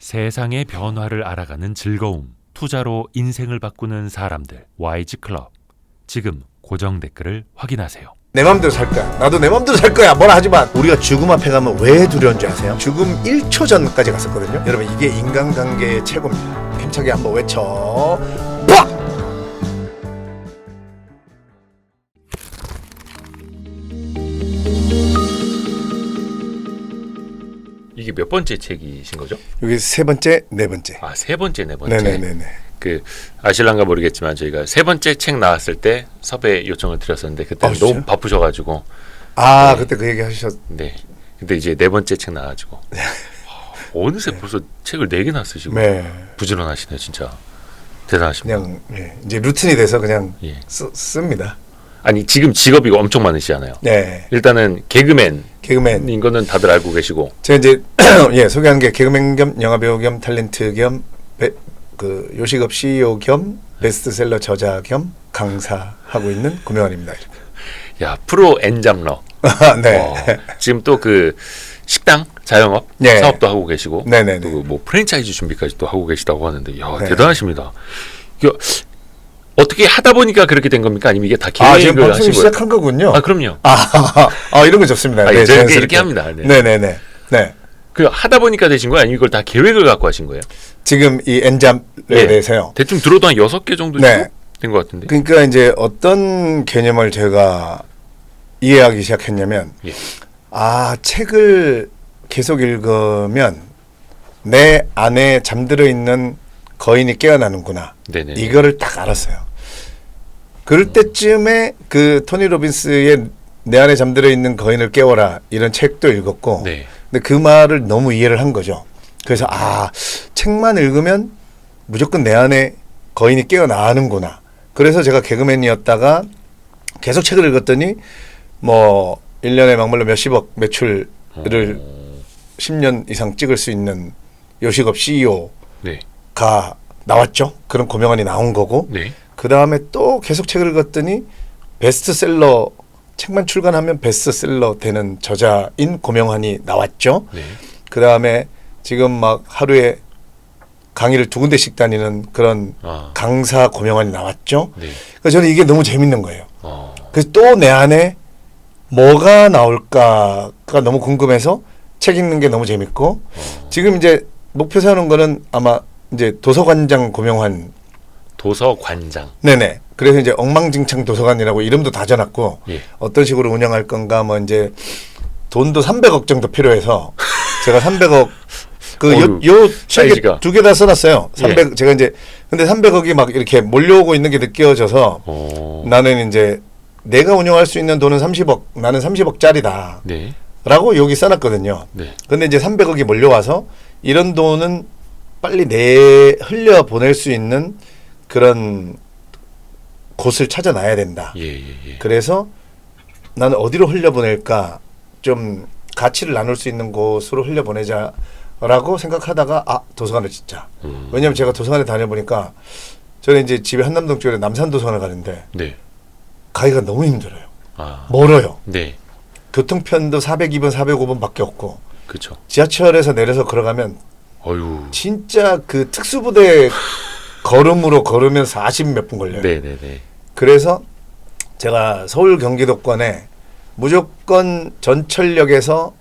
세상의 변화를 알아가는 즐거움, 투자로 인생을 바꾸는 사람들, YG클럽. 지금 고정 댓글을 확인하세요. 내 맘대로 살 거야. 나도 내 맘대로 살 거야. 뭐라 하지 마. 우리가 죽음 앞에 가면 왜 두려운 줄 아세요? 죽음 1초 전까지 갔었거든요. 여러분, 이게 인간관계의 최고입니다. 힘차게 한번 외쳐. 빡! 이게 몇 번째 책이신 거죠? 여기 세 번째, 네 번째. 아, 세 번째, 네 번째. 네네네네. 그 아실란가 모르겠지만 저희가 세 번째 책 나왔을 때 섭외 요청을 드렸었는데 그때 너무 진짜요? 바쁘셔가지고. 아, 네. 그때 그 얘기 하셨. 네. 근데 이제 네 번째 책 나와가지고 어느새 벌써 책을 4개나 쓰시고 네. 부지런하시네요, 진짜. 대단하십니다. 그냥 이제 루틴이 돼서 그냥 예. 씁니다. 아니 지금 직업이 엄청 많으시잖아요. 네. 일단은 개그맨인 개그맨. 거는 다들 알고 계시고. 제가 이제 예, 소개한 게 개그맨 겸 영화배우 겸 탤런트 겸 그 요식업 CEO 겸 베스트셀러 저자 겸 강사하고 있는 고명환입니다. 야, 프로 엔잡러. 네. 지금 또 그 식당 자영업 네. 사업도 하고 계시고, 네네네. 또 뭐 프랜차이즈 준비까지 또 하고 계시다고 하는데, 야, 네. 대단하십니다. 이거 어떻게 하다 보니까 그렇게 된 겁니까? 아니면 이게 다 지금 계획을 방송 하신 거예요? 시작한 거군요. 아, 그럼요. 이런 거 좋습니다. 아, 네, 저렇게 자연스럽게. 이렇게 합니다. 네. 네네네. 네. 그 하다 보니까 되신 거예요? 아니면 이걸 다 계획을 갖고 하신 거예요? 지금 이 엔잡에 예. 대해서요. 대충 들어도 한 6개 정도 네. 된 것 같은데. 그러니까 이제 어떤 개념을 제가 이해하기 시작했냐면, 예. 책을 계속 읽으면 내 안에 잠들어 있는 거인이 깨어나는구나. 네네. 이거를 딱 알았어요. 그럴 때쯤에 그 토니 로빈스의 내 안에 잠들어 있는 거인을 깨워라 이런 책도 읽었고, 네. 근데 그 말을 너무 이해를 한 거죠. 그래서 책만 읽으면 무조건 내 안에 거인이 깨어나는구나. 그래서 제가 개그맨이었다가 계속 책을 읽었더니 뭐 1년에 막말로 몇십억 매출을 10년 이상 찍을 수 있는 요식업 CEO가 네. 나왔죠. 그런 고명환이 나온 거고, 네. 그 다음에 또 계속 책을 읽었더니 베스트셀러, 책만 출간하면 베스트셀러 되는 저자인 고명환이 나왔죠. 네. 그 다음에 지금 막 하루에 강의를 2군데씩 다니는 그런 강사 고명환이 나왔죠. 네. 그래서 저는 이게 너무 재밌는 거예요. 어. 그래서 또 내 안에 뭐가 나올까가 너무 궁금해서 책 읽는 게 너무 재밌고, 지금 이제 목표 세우는 거는 아마 이제 도서관장 고명환. 도서관장. 네네. 그래서 이제 엉망진창 도서관이라고 이름도 다 정해놨고, 예. 어떤 식으로 운영할 건가, 뭐 이제 돈도 300억 정도 필요해서 제가 300억 요 책에 사이즈가. 2개 다 써놨어요. 300 예. 제가 이제 근데 300억이 막 이렇게 몰려오고 있는 게 느껴져서 나는 이제 내가 운영할 수 있는 돈은 30억, 나는 30억짜리다. 네. 라고 여기 써놨거든요. 네. 근데 이제 300억이 몰려와서 이런 돈은 빨리 흘려 보낼 수 있는 그런 곳을 찾아놔야 된다. 예. 그래서 나는 어디로 흘려보낼까, 좀 가치를 나눌 수 있는 곳으로 흘려보내자라고 생각하다가 도서관을 짓자. 왜냐하면 제가 도서관에 다녀보니까 저는 이제 집에 한남동 쪽에 남산 도서관을 가는데 네. 가기가 너무 힘들어요. 멀어요. 네. 교통편도 402번, 405번 밖에 없고, 그렇죠. 지하철에서 내려서 걸어가면 어유. 진짜 그 특수부대 걸음으로 걸으면 40 몇 분 걸려요. 네네네. 그래서 제가 서울 경기도권에 무조건 전철역에서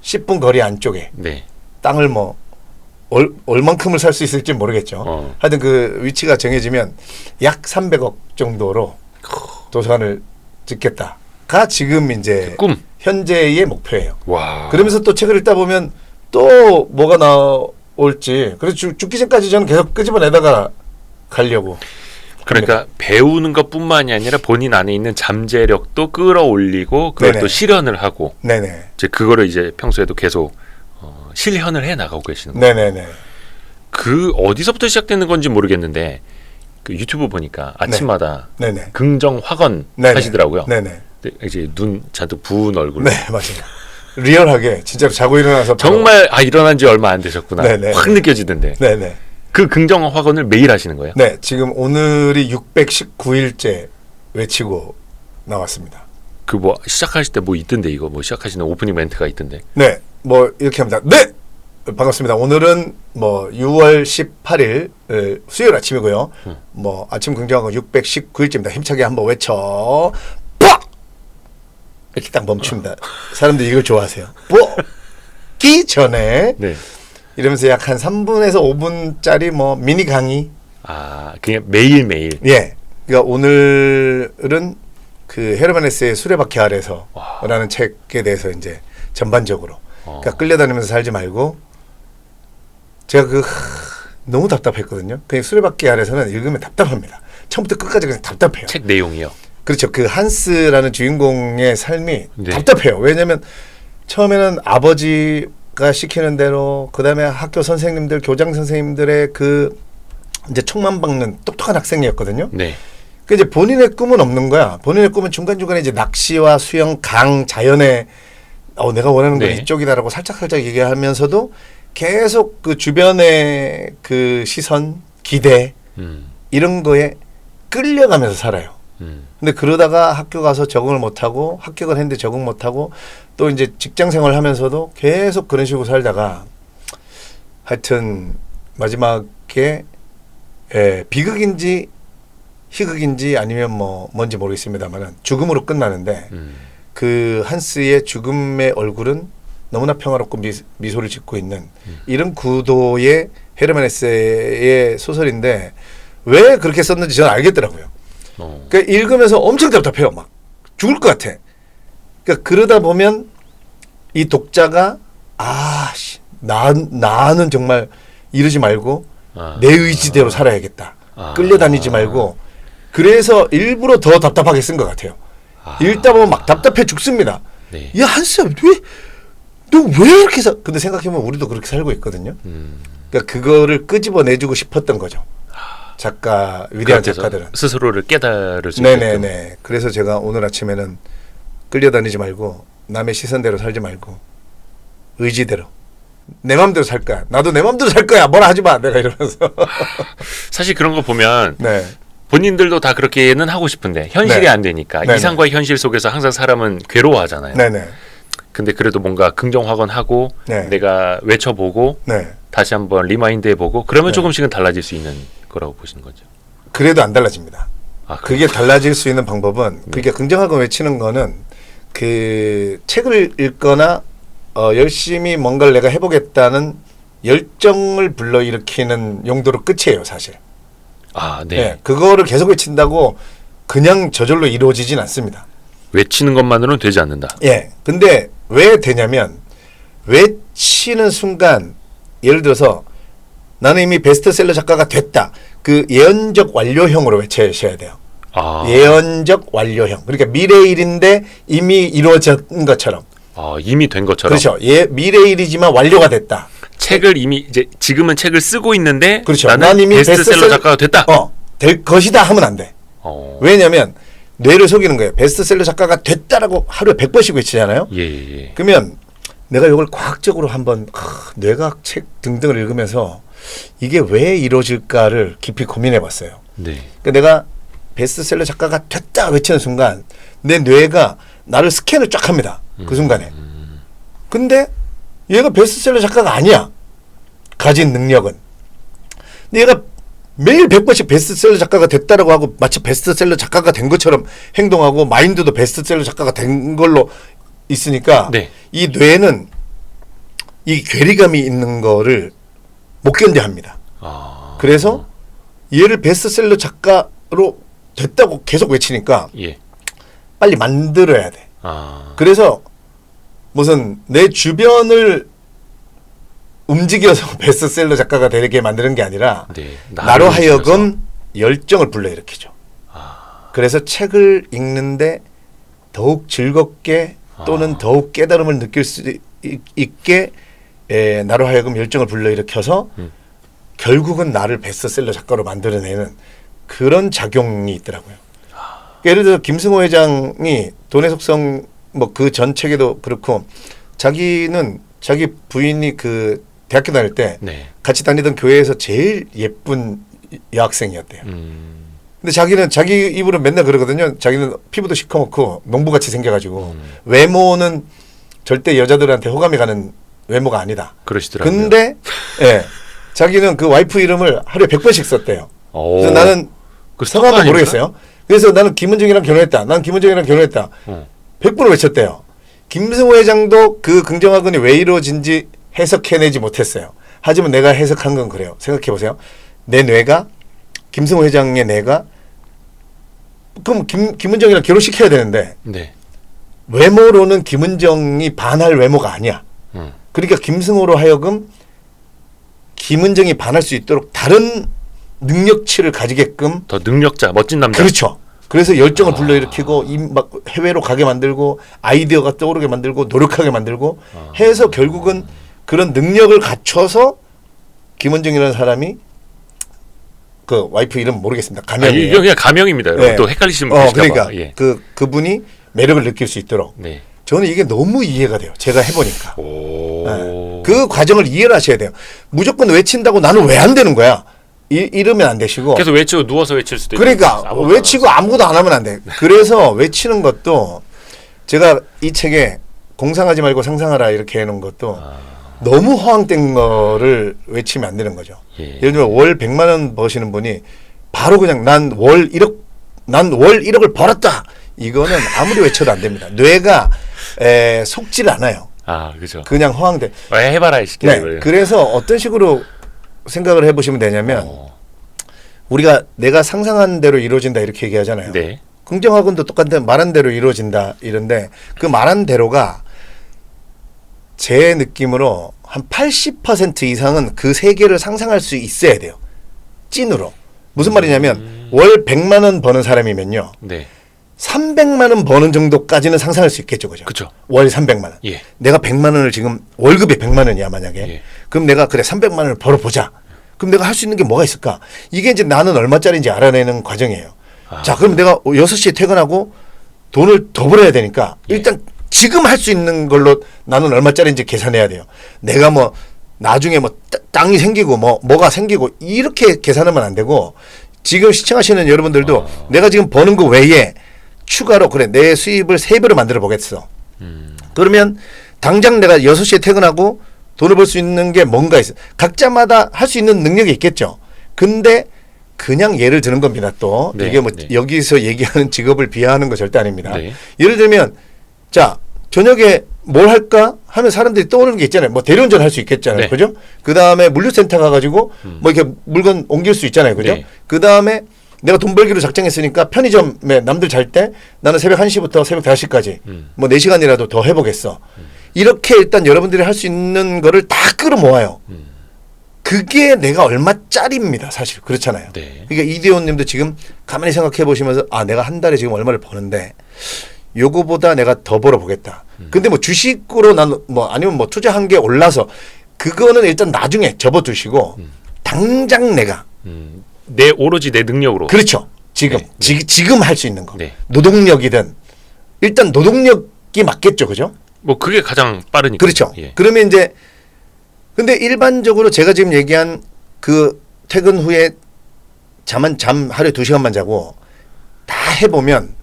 10분 거리 안쪽에 네. 땅을 뭐 얼만큼을 살 수 있을지 모르겠죠. 하여튼 그 위치가 정해지면 약 300억 정도로 도서관을 짓겠다가 지금 이제 꿈. 현재의 목표예요. 와. 그러면서 또 책을 읽다 보면 또 뭐가 나올지, 그래서 죽기 전까지 저는 계속 끄집어내다가 가려고. 그러니까 배우는 것뿐만이 아니라 본인 안에 있는 잠재력도 끌어올리고 그걸 네네. 또 실현을 하고 네네. 이제 그거를 이제 평소에도 계속 실현을 해 나가고 계시는 거예요. 네네네. 그 어디서부터 시작되는 건지 모르겠는데 그 유튜브 보니까 아침마다 네네. 긍정 확언 네네. 하시더라고요. 네네. 이제 눈 잔뜩 부은 얼굴. 네, 맞아요. 리얼하게 진짜로 자고 일어나서 정말 일어난 지 얼마 안 되셨구나. 네네. 확 느껴지던데. 네네. 그 긍정 확언을 매일 하시는 거예요? 네, 지금 오늘이 619일째 외치고 나왔습니다. 그 뭐 시작하실 때 뭐 있던데, 이거 뭐 시작하시는 오프닝 멘트가 있던데. 네, 뭐 이렇게 합니다. 네, 반갑습니다. 오늘은 뭐 6월 18일 수요일 아침이고요. 뭐 아침 긍정하고 619일째입니다. 힘차게 한번 외쳐. 빡! 이렇게 딱 멈춥니다. 사람들이 이걸 좋아하세요. 뽀기 전에 네. 이러면서 약 한 3분에서 5분짜리 뭐 미니 강의. 아, 그냥 매일매일. 예. 그러니까 오늘은 그 헤르만 헤세의 수레바퀴 아래서라는 책에 대해서 이제 전반적으로 그러니까 끌려다니면서 살지 말고 제가 너무 답답했거든요. 그냥 수레바퀴 아래서는 읽으면 답답합니다. 처음부터 끝까지 그냥 답답해요. 책 내용이요. 그렇죠. 그 한스라는 주인공의 삶이 네. 답답해요. 왜냐하면 처음에는 아버지가 시키는 대로 그다음에 학교 선생님들, 교장 선생님들의 그 이제 총만 박는 똑똑한 학생이었거든요. 네. 그 이제 본인의 꿈은 없는 거야. 본인의 꿈은 중간중간에 이제 낚시와 수영, 강, 자연에 내가 원하는 건 네. 이쪽이다라고 살짝살짝 얘기하면서도 계속 그 주변의 그 시선, 기대 이런 거에 끌려가면서 살아요. 근데 그러다가 학교 가서 적응을 못하고 합격을 했는데 적응 못하고 또 이제 직장 생활을 하면서도 계속 그런 식으로 살다가 하여튼 마지막에 비극인지 희극인지 아니면 뭐 뭔지 모르겠습니다만은 죽음으로 끝나는데 그 한스의 죽음의 얼굴은 너무나 평화롭고 미소를 짓고 있는 이런 구도의 헤르만 헤세의 소설인데 왜 그렇게 썼는지 저는 알겠더라고요. 그러니까 읽으면서 엄청 답답해요. 막 죽을 것 같아. 그러니까 그러다 보면 이 독자가 나는 정말 이러지 말고 내 의지대로 살아야겠다. 끌려다니지 말고 그래서 일부러 더 답답하게 쓴 것 같아요. 읽다 보면 막 답답해 죽습니다. 네. 야 한스야 너 왜 이렇게 근데 생각해보면 우리도 그렇게 살고 있거든요. 그러니까 그거를 끄집어내주고 싶었던 거죠. 작가 위대한 작가들은 스스로를 깨달을 수 있게끔. 네네네. 그래서 제가 오늘 아침에는 끌려다니지 말고 남의 시선대로 살지 말고 의지대로 내 맘대로 살 거야. 나도 내 맘대로 살 거야. 뭐라 하지 마. 내가 이러면서 사실 그런 거 보면 네. 본인들도 다 그렇게는 하고 싶은데 현실이 네. 안 되니까 네네. 이상과 현실 속에서 항상 사람은 괴로워하잖아요. 네네. 근데 그래도 뭔가 긍정확언하고 네. 내가 외쳐보고 네. 다시 한번 리마인드해보고 그러면 네. 조금씩은 달라질 수 있는 거라고 보시는 거죠. 그래도 안 달라집니다. 그게 달라질 수 있는 방법은 그게 긍정하고 외치는 거는 그 책을 읽거나 열심히 뭔가를 내가 해보겠다는 열정을 불러일으키는 용도로 끝이에요, 사실. 네. 네, 그거를 계속 외친다고 그냥 저절로 이루어지진 않습니다. 외치는 것만으로는 되지 않는다. 예. 근데 왜 되냐면 외치는 순간 예를 들어서 나는 이미 베스트셀러 작가가 됐다. 그 예언적 완료형으로 외쳐야 돼요. 예언적 완료형. 그러니까 미래일인데 이미 이루어진 것처럼. 이미 된 것처럼. 그렇죠. 미래일이지만 완료가 됐다. 책을 이미 이제 지금은 책을 쓰고 있는데 그렇죠. 나는 난 이미 베스트셀러 작가가 됐다. 될 것이다 하면 안 돼. 왜냐하면 뇌를 속이는 거예요. 베스트셀러 작가가 됐다라고 하루에 100번씩 외치잖아요. 예. 그러면 내가 이걸 과학적으로 한번 뇌과학 책 등등을 읽으면서 이게 왜 이루어질까를 깊이 고민해 봤어요. 네. 그러니까 내가 베스트셀러 작가가 됐다 외치는 순간 내 뇌가 나를 스캔을 쫙 합니다. 그 순간에. 근데 얘가 베스트셀러 작가가 아니야. 가진 능력은. 근데 얘가 매일 100번씩 베스트셀러 작가가 됐다라고 하고 마치 베스트셀러 작가가 된 것처럼 행동하고 마인드도 베스트셀러 작가가 된 걸로 있으니까 네. 이 뇌는 이 괴리감이 있는 거를 못 견뎌합니다. 그래서 얘를 베스트셀러 작가로 됐다고 계속 외치니까 예. 빨리 만들어야 돼. 그래서 무슨 내 주변을 움직여서 베스트셀러 작가가 되게 만드는 게 아니라 네. 나로 하여금 열정을 불러일으키죠. 그래서 책을 읽는데 더욱 즐겁게 또는 더욱 깨달음을 느낄 수 있게 나로 하여금 열정을 불러일으켜서 결국은 나를 베스트셀러 작가로 만들어내는 그런 작용이 있더라고요. 예를 들어 김승호 회장이 돈의 속성 뭐 그 전 책에도 그렇고 자기는 자기 부인이 그 대학교 다닐 때 네. 같이 다니던 교회에서 제일 예쁜 여학생이었대요. 근데 자기는 자기 입으로 맨날 그러거든요. 자기는 피부도 시커멓고 농부같이 생겨가지고 외모는 절대 여자들한테 호감이 가는 외모가 아니다. 그러시더라고요. 근데 예, 자기는 그 와이프 이름을 하루에 100번씩 썼대요. 오. 그래서 나는 그 성함도 스토커 모르겠어요. 그래서 나는 김은정이랑 결혼했다. 난 김은정이랑 결혼했다. 100번을 외쳤대요. 김승호 회장도 그 긍정학원이 왜 이루어진지 해석해내지 못했어요. 하지만 내가 해석한 건 그래요. 생각해보세요. 내 뇌가 김승호 회장의 뇌가 그럼 김은정이랑 결혼시켜야 되는데 네. 외모로는 김은정이 반할 외모가 아니야. 그러니까 김승호로 하여금 김은정이 반할 수 있도록 다른 능력치를 가지게끔 더 능력자, 멋진 남자. 그렇죠. 그래서 열정을 불러일으키고 막 해외로 가게 만들고 아이디어가 떠오르게 만들고 노력하게 만들고 해서 결국은 그런 능력을 갖춰서 김은정이라는 사람이 그 와이프 이름 모르겠습니다. 가명이에요. 이거 그냥 가명입니다. 여러분. 네. 또 헷갈리시는 분 계실까 그러니까 봐. 예. 그분이 매력을 느낄 수 있도록 네. 저는 이게 너무 이해가 돼요. 제가 해보니까. 오. 네. 그 과정을 이해를 하셔야 돼요. 무조건 외친다고 나는 왜 안 되는 거야? 이러면 안 되시고. 계속 외치고 누워서 외칠 수도 그러니까 있고. 아무것도 외치고 아무것도 안 하면 안 돼. 그래서 외치는 것도 제가 이 책에 공상하지 말고 상상하라 이렇게 해놓은 것도 너무 허황된 거를 외치면 안 되는 거죠. 예. 예를 들면 월 100만 원 버시는 분이 바로 그냥 난 월 1억을 벌었다. 이거는 아무리 외쳐도 안 됩니다. 뇌가 속질 않아요. 아, 그죠. 그냥 허황된. 왜 해봐라 이 새끼야. 네. 그래서 어떤 식으로 생각을 해보시면 되냐면 우리가 내가 상상한 대로 이루어진다 이렇게 얘기하잖아요. 네. 긍정학원도 똑같은 말한 대로 이루어진다 이런데 그 말한 대로가 제 느낌으로 한 80% 이상은 그 세계를 상상할 수 있어야 돼요. 찐으로. 무슨 말이냐면 월 100만 원 버는 사람이면요. 네. 300만 원 버는 정도까지는 상상할 수 있겠죠. 그죠? 그죠. 월 300만 원. 예. 내가 100만 원을 지금 월급이 100만 원이야 만약에. 예. 그럼 내가 그래 300만 원을 벌어보자. 그럼 내가 할 수 있는 게 뭐가 있을까? 이게 이제 나는 얼마짜리인지 알아내는 과정이에요. 자, 그럼 내가 6시에 퇴근하고 돈을 더 벌어야 되니까 일단 지금 할 수 있는 걸로 나는 얼마짜리인지 계산해야 돼요. 내가 뭐 나중에 뭐 땅이 생기고 뭐가 생기고 이렇게 계산하면 안 되고 지금 시청하시는 여러분들도 내가 지금 버는 거 외에 추가로 그래 내 수입을 3배로 만들어 보겠어. 그러면 당장 내가 6시에 퇴근하고 돈을 벌 수 있는 게 뭔가 있어. 각자마다 할 수 있는 능력이 있겠죠. 근데 그냥 예를 드는 겁니다. 또 네, 이게 뭐 네. 여기서 얘기하는 직업을 비하하는 거 절대 아닙니다. 네. 예를 들면 자 저녁에 뭘 할까 하면 사람들이 떠오르는 게 있잖아요. 뭐 대리운전 할 수 있겠잖아요. 네. 그죠? 그 다음에 물류센터 가가지고 뭐 이렇게 물건 옮길 수 있잖아요. 그죠? 네. 그 다음에 내가 돈 벌기로 작정했으니까 편의점에 남들 잘 때 나는 새벽 1시부터 새벽 5시까지 뭐 4시간이라도 더 해보겠어. 이렇게 일단 여러분들이 할 수 있는 거를 다 끌어모아요. 그게 내가 얼마짜리입니다. 사실 그렇잖아요. 네. 그러니까 이대원 님도 지금 가만히 생각해 보시면서 아 내가 한 달에 지금 얼마를 버는데 요거보다 내가 더 벌어보겠다. 근데 뭐 주식으로 난 뭐 아니면 뭐 투자한 게 올라서 그거는 일단 나중에 접어두시고 당장 내가 내 오로지 내 능력으로. 그렇죠. 지금 네, 지금 할 수 있는 거. 네. 노동력이든 일단 노동력이 맞겠죠. 그죠? 뭐 그게 가장 빠르니까. 그렇죠. 예. 그러면 이제 근데 일반적으로 제가 지금 얘기한 그 퇴근 후에 잠 하루에 2시간만 자고 다 해보면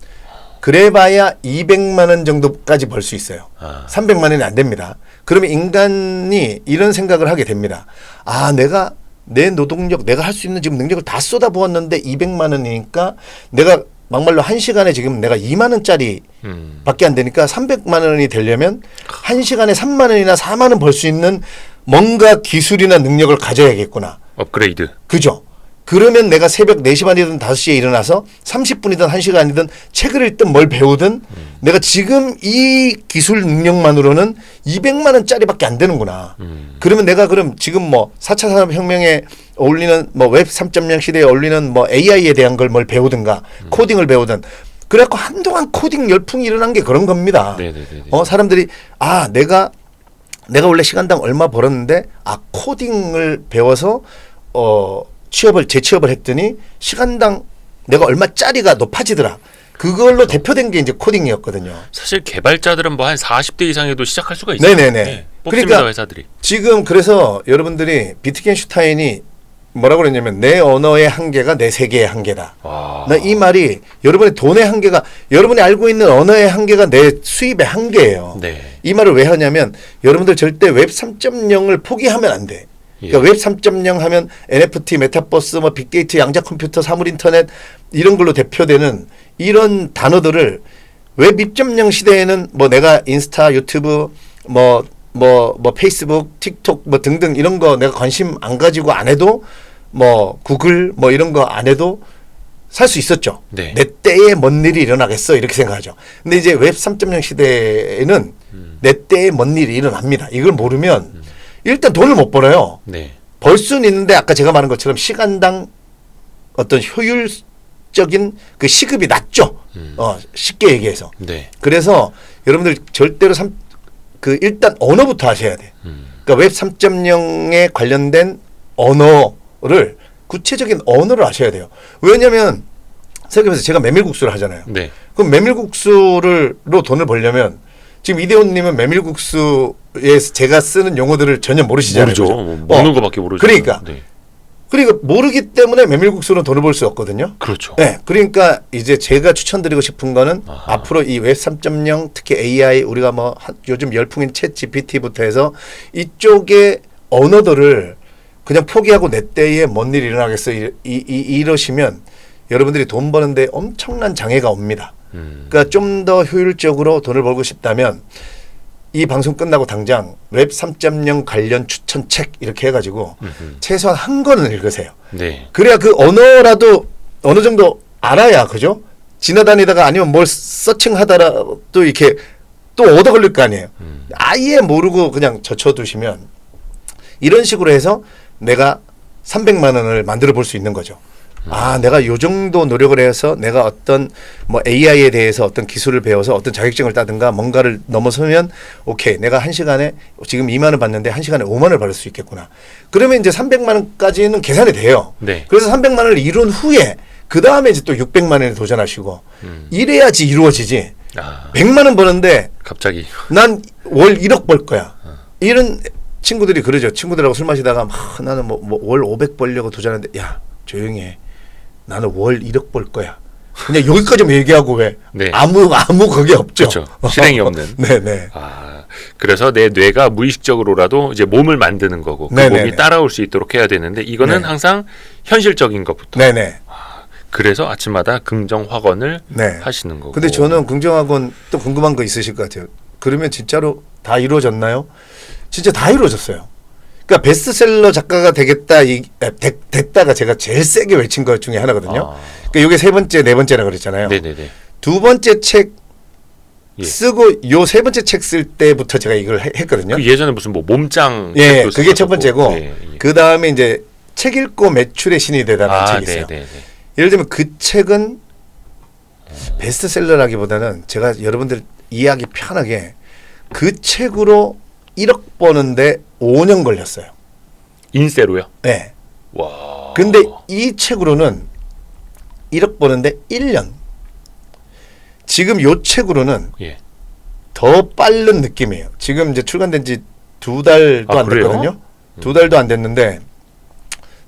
그래봐야 200만 원 정도까지 벌 수 있어요. 300만 원이 안 됩니다. 그러면 인간이 이런 생각을 하게 됩니다. 아 내가 내 노동력 내가 할 수 있는 지금 능력을 다 쏟아부었는데 200만 원이니까 내가 막말로 1시간에 지금 내가 2만 원짜리 밖에 안 되니까 300만 원이 되려면 1시간에 3만 원이나 4만 원 벌 수 있는 뭔가 기술이나 능력을 가져야겠구나. 업그레이드. 그죠? 그러면 내가 새벽 4시 반이든 5시에 일어나서 30분이든 1시간이든 책을 읽든 뭘 배우든 내가 지금 이 기술 능력만으로는 200만 원짜리밖에 안 되는구나. 그러면 내가 그럼 지금 뭐 4차 산업혁명에 어울리는 뭐 웹 3.0 시대에 어울리는 뭐 AI에 대한 걸 뭘 배우든가 코딩을 배우든 그래갖고 한동안 코딩 열풍이 일어난 게 그런 겁니다. 네네네. 사람들이 아 내가 원래 시간당 얼마 벌었는데 아 코딩을 배워서 재취업을 했더니 시간당 내가 얼마짜리가 높아지더라. 그걸로 대표된 게 이제 코딩이었거든요. 사실 개발자들은 뭐 한 40대 이상에도 시작할 수가 있어요. 네네네. 네, 뽑습니다 회사들이. 지금 그래서 여러분들이 비트겐슈타인이 뭐라고 그랬냐면 내 언어의 한계가 내 세계의 한계다. 나 이 말이 여러분의 돈의 한계가 여러분이 알고 있는 언어의 한계가 내 수입의 한계예요. 네. 이 말을 왜 하냐면 여러분들 절대 웹 3.0을 포기하면 안 돼. 그러니까 웹 3.0 하면 NFT, 메타버스, 뭐 빅데이터, 양자 컴퓨터, 사물 인터넷 이런 걸로 대표되는 이런 단어들을 웹 2.0 시대에는 뭐 내가 인스타, 유튜브, 뭐 페이스북, 틱톡 뭐 등등 이런 거 내가 관심 안 가지고 안 해도 뭐 구글 뭐 이런 거 안 해도 살 수 있었죠. 네. 내 때에 뭔 일이 일어나겠어 이렇게 생각하죠. 근데 이제 웹 3.0 시대에는 내 때에 뭔 일이 일어납니다. 이걸 모르면 일단 돈을 못 벌어요. 네. 벌 수는 있는데 아까 제가 말한 것처럼 시간당 어떤 효율적인 그 시급이 낮죠. 쉽게 얘기해서. 네. 그래서 여러분들 절대로 일단 언어부터 하셔야 돼. 그러니까 웹 3.0에 관련된 언어를 구체적인 언어를 아셔야 돼요. 왜냐하면 생각해보세요. 제가 메밀국수를 하잖아요. 네. 그럼 메밀국수로 돈을 벌려면 지금 이대호님은 메밀국수에 제가 쓰는 용어들을 전혀 모르시잖아요. 모르죠. 그죠? 뭐 먹는 거밖에 모르죠. 그러니까. 네. 그러니까 모르기 때문에 메밀국수로 돈을 벌 수 없거든요. 그렇죠. 네, 그러니까 이제 제가 추천드리고 싶은 거는 아하. 앞으로 이 웹 3.0 특히 AI 우리가 뭐 요즘 열풍인 챗 GPT부터 해서 이쪽의 언어들을 그냥 포기하고 내 때에 뭔 일이 일어나겠어 이러시면 여러분들이 돈 버는데 엄청난 장애가 옵니다. 그러니까 좀 더 효율적으로 돈을 벌고 싶다면 이 방송 끝나고 당장 웹 3.0 관련 추천 책 이렇게 해가지고 최소한 한 권은 읽으세요. 네. 그래야 그 언어라도 어느 정도 알아야 그죠? 지나다니다가 아니면 뭘 서칭하다라도 이렇게 또 얻어 걸릴 거 아니에요. 아예 모르고 그냥 젖혀두시면 이런 식으로 해서 내가 300만 원을 만들어 볼 수 있는 거죠. 아, 내가 요 정도 노력을 해서 내가 어떤 뭐 AI에 대해서 어떤 기술을 배워서 어떤 자격증을 따든가 뭔가를 넘어서면 오케이. 내가 한 시간에 지금 2만 원 받는데 한 시간에 5만 원을 받을 수 있겠구나. 그러면 이제 300만 원까지는 계산이 돼요. 네. 그래서 300만 원을 이룬 후에 그 다음에 이제 또 600만 원에 도전하시고 이래야지 이루어지지. 100만 원 버는데 갑자기 난 월 1억 벌 거야. 이런 친구들이 그러죠. 친구들하고 술 마시다가 나는 뭐 월 500 벌려고 도전하는데 야 조용히 해. 나는 월 1억 벌 거야. 그냥 여기까지만 얘기하고 왜 네. 아무 그게 없죠. 그렇죠. 실행이 없는. 네네. 그래서 내 뇌가 무의식적으로라도 이제 몸을 만드는 거고 그 네네네. 몸이 따라올 수 있도록 해야 되는데 이거는 네. 항상 현실적인 것부터. 네네. 그래서 아침마다 긍정 확언을 네. 하시는 거고. 근데 저는 긍정학원 또 궁금한 거 있으실 것 같아요. 그러면 진짜로 다 이루어졌나요? 진짜 다 이루어졌어요. 그러니까 베스트셀러 작가가 되겠다 됐다가 제가 제일 세게 외친 것 중에 하나거든요. 그러니까 이게 세 번째, 네 번째라 그랬잖아요. 네네네. 두 번째 책 예. 쓰고 요 세 번째 책 쓸 때부터 제가 이걸 했거든요. 그 예전에 무슨 뭐 몸짱 예, 책도 그게 첫 썼었고. 번째고 예, 예. 그 다음에 이제 책 읽고 매출의 신이 되다는 책이 있어요. 네네네. 예를 들면 그 책은 베스트셀러라기보다는 제가 여러분들 이해하기 편하게 그 책으로 1억 버는데 5년 걸렸어요. 인세로요? 네. 와. 근데 이 책으로는 1억 버는데 1년. 지금 요 책으로는 예. 더 빠른 느낌이에요. 지금 이제 출간된 지 2달도 안 그래요? 됐거든요. 2달도 안 됐는데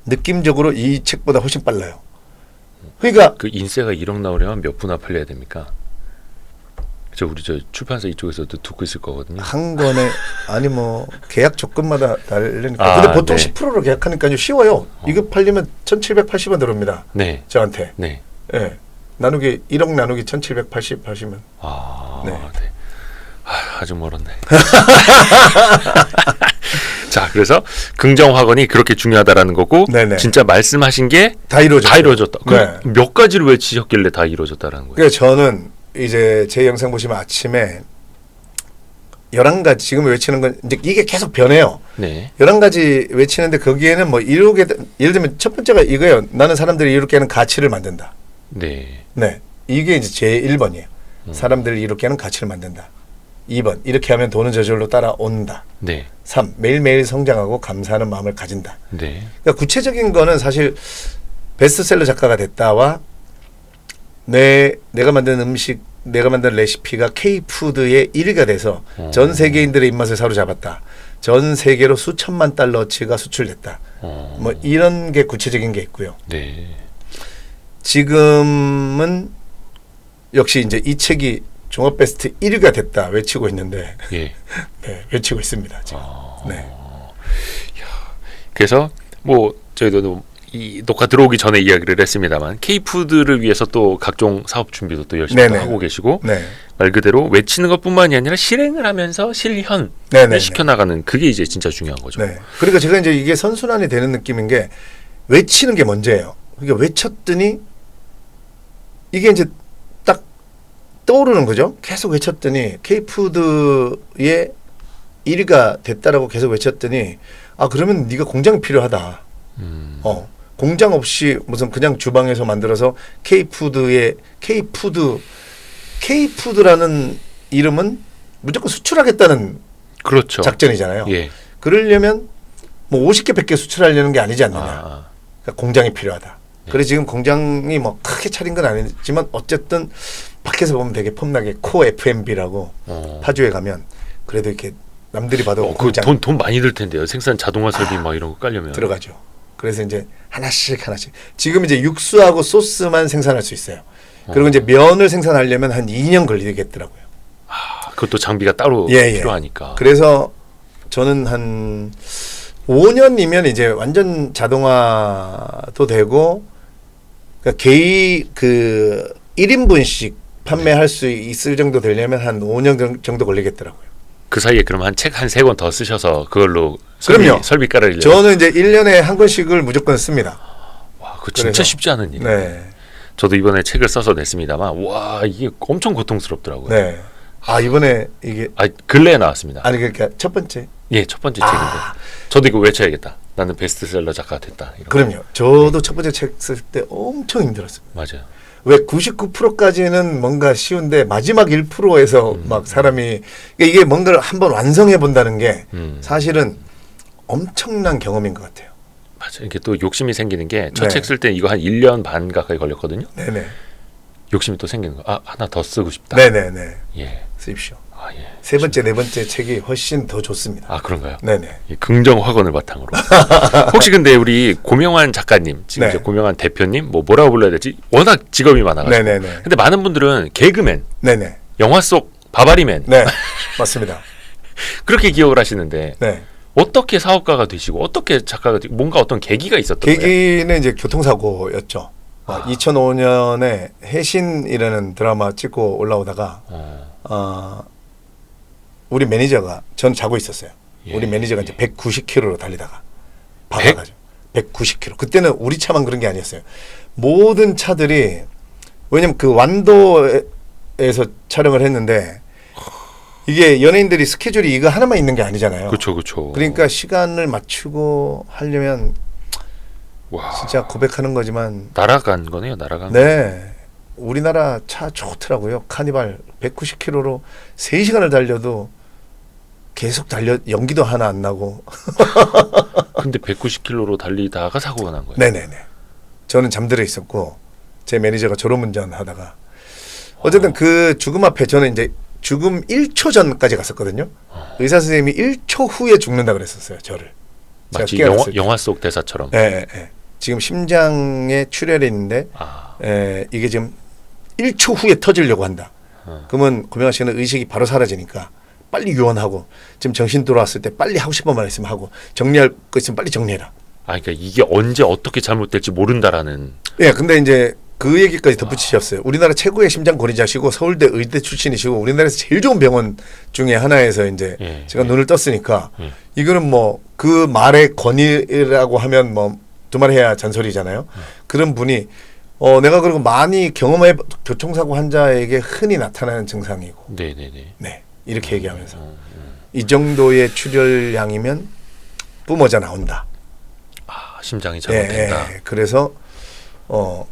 느낌적으로 이 책보다 훨씬 빨라요. 그러니까 그 인세가 1억 나오려면 몇 분화 팔려야 됩니까? 우리 출판사 이쪽에서도 듣고 있을 거거든요. 한 권에 아니 뭐 계약 조건마다 다르니까. 아, 근데 보통 네. 10%로 계약하니까요. 쉬워요. 이거 팔리면 1,780원 들어옵니다. 네. 저한테. 네. 예. 나누기 1억 나누기 1,780 하시면. 네. 네. 아주 멀었네. 자, 그래서 긍정 확언이 그렇게 중요하다라는 거고, 네네. 진짜 말씀하신 게 다 이루어졌어요. 다 이루어졌다. 네. 몇 가지를 외치셨길래 다 이루어졌다라는 거예요? 그러니까 저는 이제 제 영상 보시면 아침에 11가지 지금 외치는 건 이제 이게 계속 변해요. 네. 11가지 외치는데 거기에는 뭐 이루게 예를 들면 첫 번째가 이거예요. 나는 사람들이 이렇게 하는 가치를 만든다. 네. 네. 이게 이제 제 1번이에요. 사람들을 이렇게 하는 가치를 만든다. 2번. 이렇게 하면 돈은 저절로 따라온다. 네. 3. 매일매일 성장하고 감사하는 마음을 가진다. 네. 그러니까 구체적인 거는 사실 베스트셀러 작가가 됐다와 내가 만든 음식, 내가 만든 레시피가 K푸드의 1위가 돼서 전 세계인들의 입맛을 사로잡았다. 전 세계로 수천만 달러치가 수출됐다. 뭐 이런 게 구체적인 게 있고요. 네. 지금은 역시 이제 이 책이 종합 베스트 1위가 됐다 외치고 있는데 예. 네, 외치고 있습니다 지금. 네. 그래서 뭐 저희도 이 녹화 들어오기 전에 이야기를 했습니다만 K푸드를 위해서 또 각종 사업 준비도 또 열심히 또 네네. 하고 계시고 네. 말 그대로 외치는 것뿐만이 아니라 실행을 하면서 실현을 네네. 시켜나가는 그게 이제 진짜 중요한 거죠. 네. 그러니까 제가 이제 이게 선순환이 되는 느낌인 게 외치는 게 먼저예요. 그러니까 외쳤더니 이게 이제 딱 떠오르는 거죠. 계속 외쳤더니 K푸드의 1위가 됐다라고 계속 외쳤더니 아 그러면 네가 공장이 필요하다. 공장 없이 무슨 그냥 주방에서 만들어서 K푸드라는 이름은 무조건 수출하겠다는 그렇죠. 작전이잖아요. 예. 그러려면 뭐 50개 100개 수출하려는 게 아니지 않느냐. 그러니까 공장이 필요하다. 그래서 지금 공장이 뭐 크게 차린 건 아니지만 어쨌든 밖에서 보면 되게 폼나게 코 F&B라고 파주에 가면 그래도 이렇게 남들이 봐도 공장 돈 많이 들 텐데요. 생산 자동화 설비 막 이런 거 깔려면 들어가죠. 그래서 이제 하나씩 지금 이제 육수하고 소스만 생산할 수 있어요. 그리고 이제 면을 생산하려면 한 2년 걸리겠더라고요. 그것도 장비가 따로 예. 필요하니까. 그래서 저는 한 5년이면 이제 완전 자동화도 되고 그러니까 개인 그 1인분씩 판매할 수 있을 정도 되려면 한 5년 정도 걸리겠더라고요. 그 사이에 그럼 한 책 한 3권 더 쓰셔서 그걸로 그럼요. 설비 깔아려고. 저는 이제 1년에 한 권씩을 무조건 씁니다. 와, 그거 진짜 그래서, 쉽지 않은 일이에요. 네. 저도 이번에 책을 써서 냈습니다만 와 이게 엄청 고통스럽더라고요. 네. 아 이번에 이게 근래에 나왔습니다. 아니 그러니까 첫 번째. 예, 첫 번째 책인데 저도 이거 외쳐야겠다. 나는 베스트셀러 작가가 됐다. 이런 그럼요. 저도 첫 번째 책 쓸 때 엄청 힘들었어요. 맞아요. 왜 99%까지는 뭔가 쉬운데 마지막 1%에서 막 사람이 그러니까 이게 뭔가를 한번 완성해 본다는 게 사실은 엄청난 경험인 것 같아요. 맞아요. 이게 또 욕심이 생기는 게 첫 네. 책 쓸 때 이거 한 1년 반 가까이 걸렸거든요. 네네. 욕심이 또 생기는 거. 하나 더 쓰고 싶다. 네네네. 예. 쓰십시오. 예. 세 번째, 네 번째 책이 훨씬 더 좋습니다. 그런가요? 네네. 이 긍정 확언을 바탕으로. 혹시 근데 우리 고명환 작가님, 지금 네. 이제 고명환 대표님, 뭐라고 불러야 되지? 워낙 직업이 많아가지고. 네네네. 근데 많은 분들은 개그맨, 네네. 영화 속 바바리맨 네. 맞습니다. 그렇게 기억을 하시는데 네. 어떻게 사업가가 되시고 어떻게 작가가 되고 뭔가 어떤 계기가 있었던 거예요? 계기는 이제 교통사고였죠. 2005년에 해신이라는 드라마 찍고 올라오다가 우리 매니저가 전 자고 있었어요. 예, 우리 매니저가 이제 190km로 달리다가 박아가지고 190km. 그때는 우리 차만 그런 게 아니었어요. 모든 차들이 왜냐면 그 완도에서 촬영을 했는데 이게 연예인들이 스케줄이 이거 하나만 있는 게 아니잖아요. 그렇죠. 그러니까 시간을 맞추고 하려면 와, 진짜 고백하는 거지만 날아간 거네요. 날아간 거. 네. 우리나라 차 좋더라고요. 카니발 190km로 3시간을 달려도 계속 연기도 하나 안 나고. 근데 190km로 달리다가 사고가 난 거예요. 네네네. 저는 잠들어 있었고 제 매니저가 졸음운전 하다가 어쨌든 그 죽음 앞에 저는 이제 죽음 1초 전까지 갔었거든요. 의사 선생님이 1초 후에 죽는다 그랬었어요. 저를. 마치 제가 깨어났을 때. 영화 속 대사처럼. 네, 네. 지금 심장에 출혈이 있는데 이게 지금 1초 후에 터지려고 한다. 그러면 고명환 씨는 의식이 바로 사라지니까 빨리 유언하고 지금 정신 돌아왔을 때 빨리 하고 싶은 말 있으면 하고 정리할 거 있으면 빨리 정리해라. 그러니까 이게 언제 어떻게 잘못될지 모른다라는. 예, 근데 이제 그 얘기까지 덧붙이셨어요. 우리나라 최고의 심장 권위자시고 서울대 의대 출신이시고 우리나라에서 제일 좋은 병원 중에 하나에서 이제 제가 눈을 떴으니까 이거는 뭐 그 말의 권위라고 하면 뭐 두말해야 잔소리잖아요. 그런 분이 내가 그리고 많이 경험해 교통사고 환자에게 흔히 나타나는 증상이고 네네네. 네 이렇게 얘기하면서 이 정도의 출혈량이면 뿜어져 나온다. 심장이 잘못된다. 예, 그래서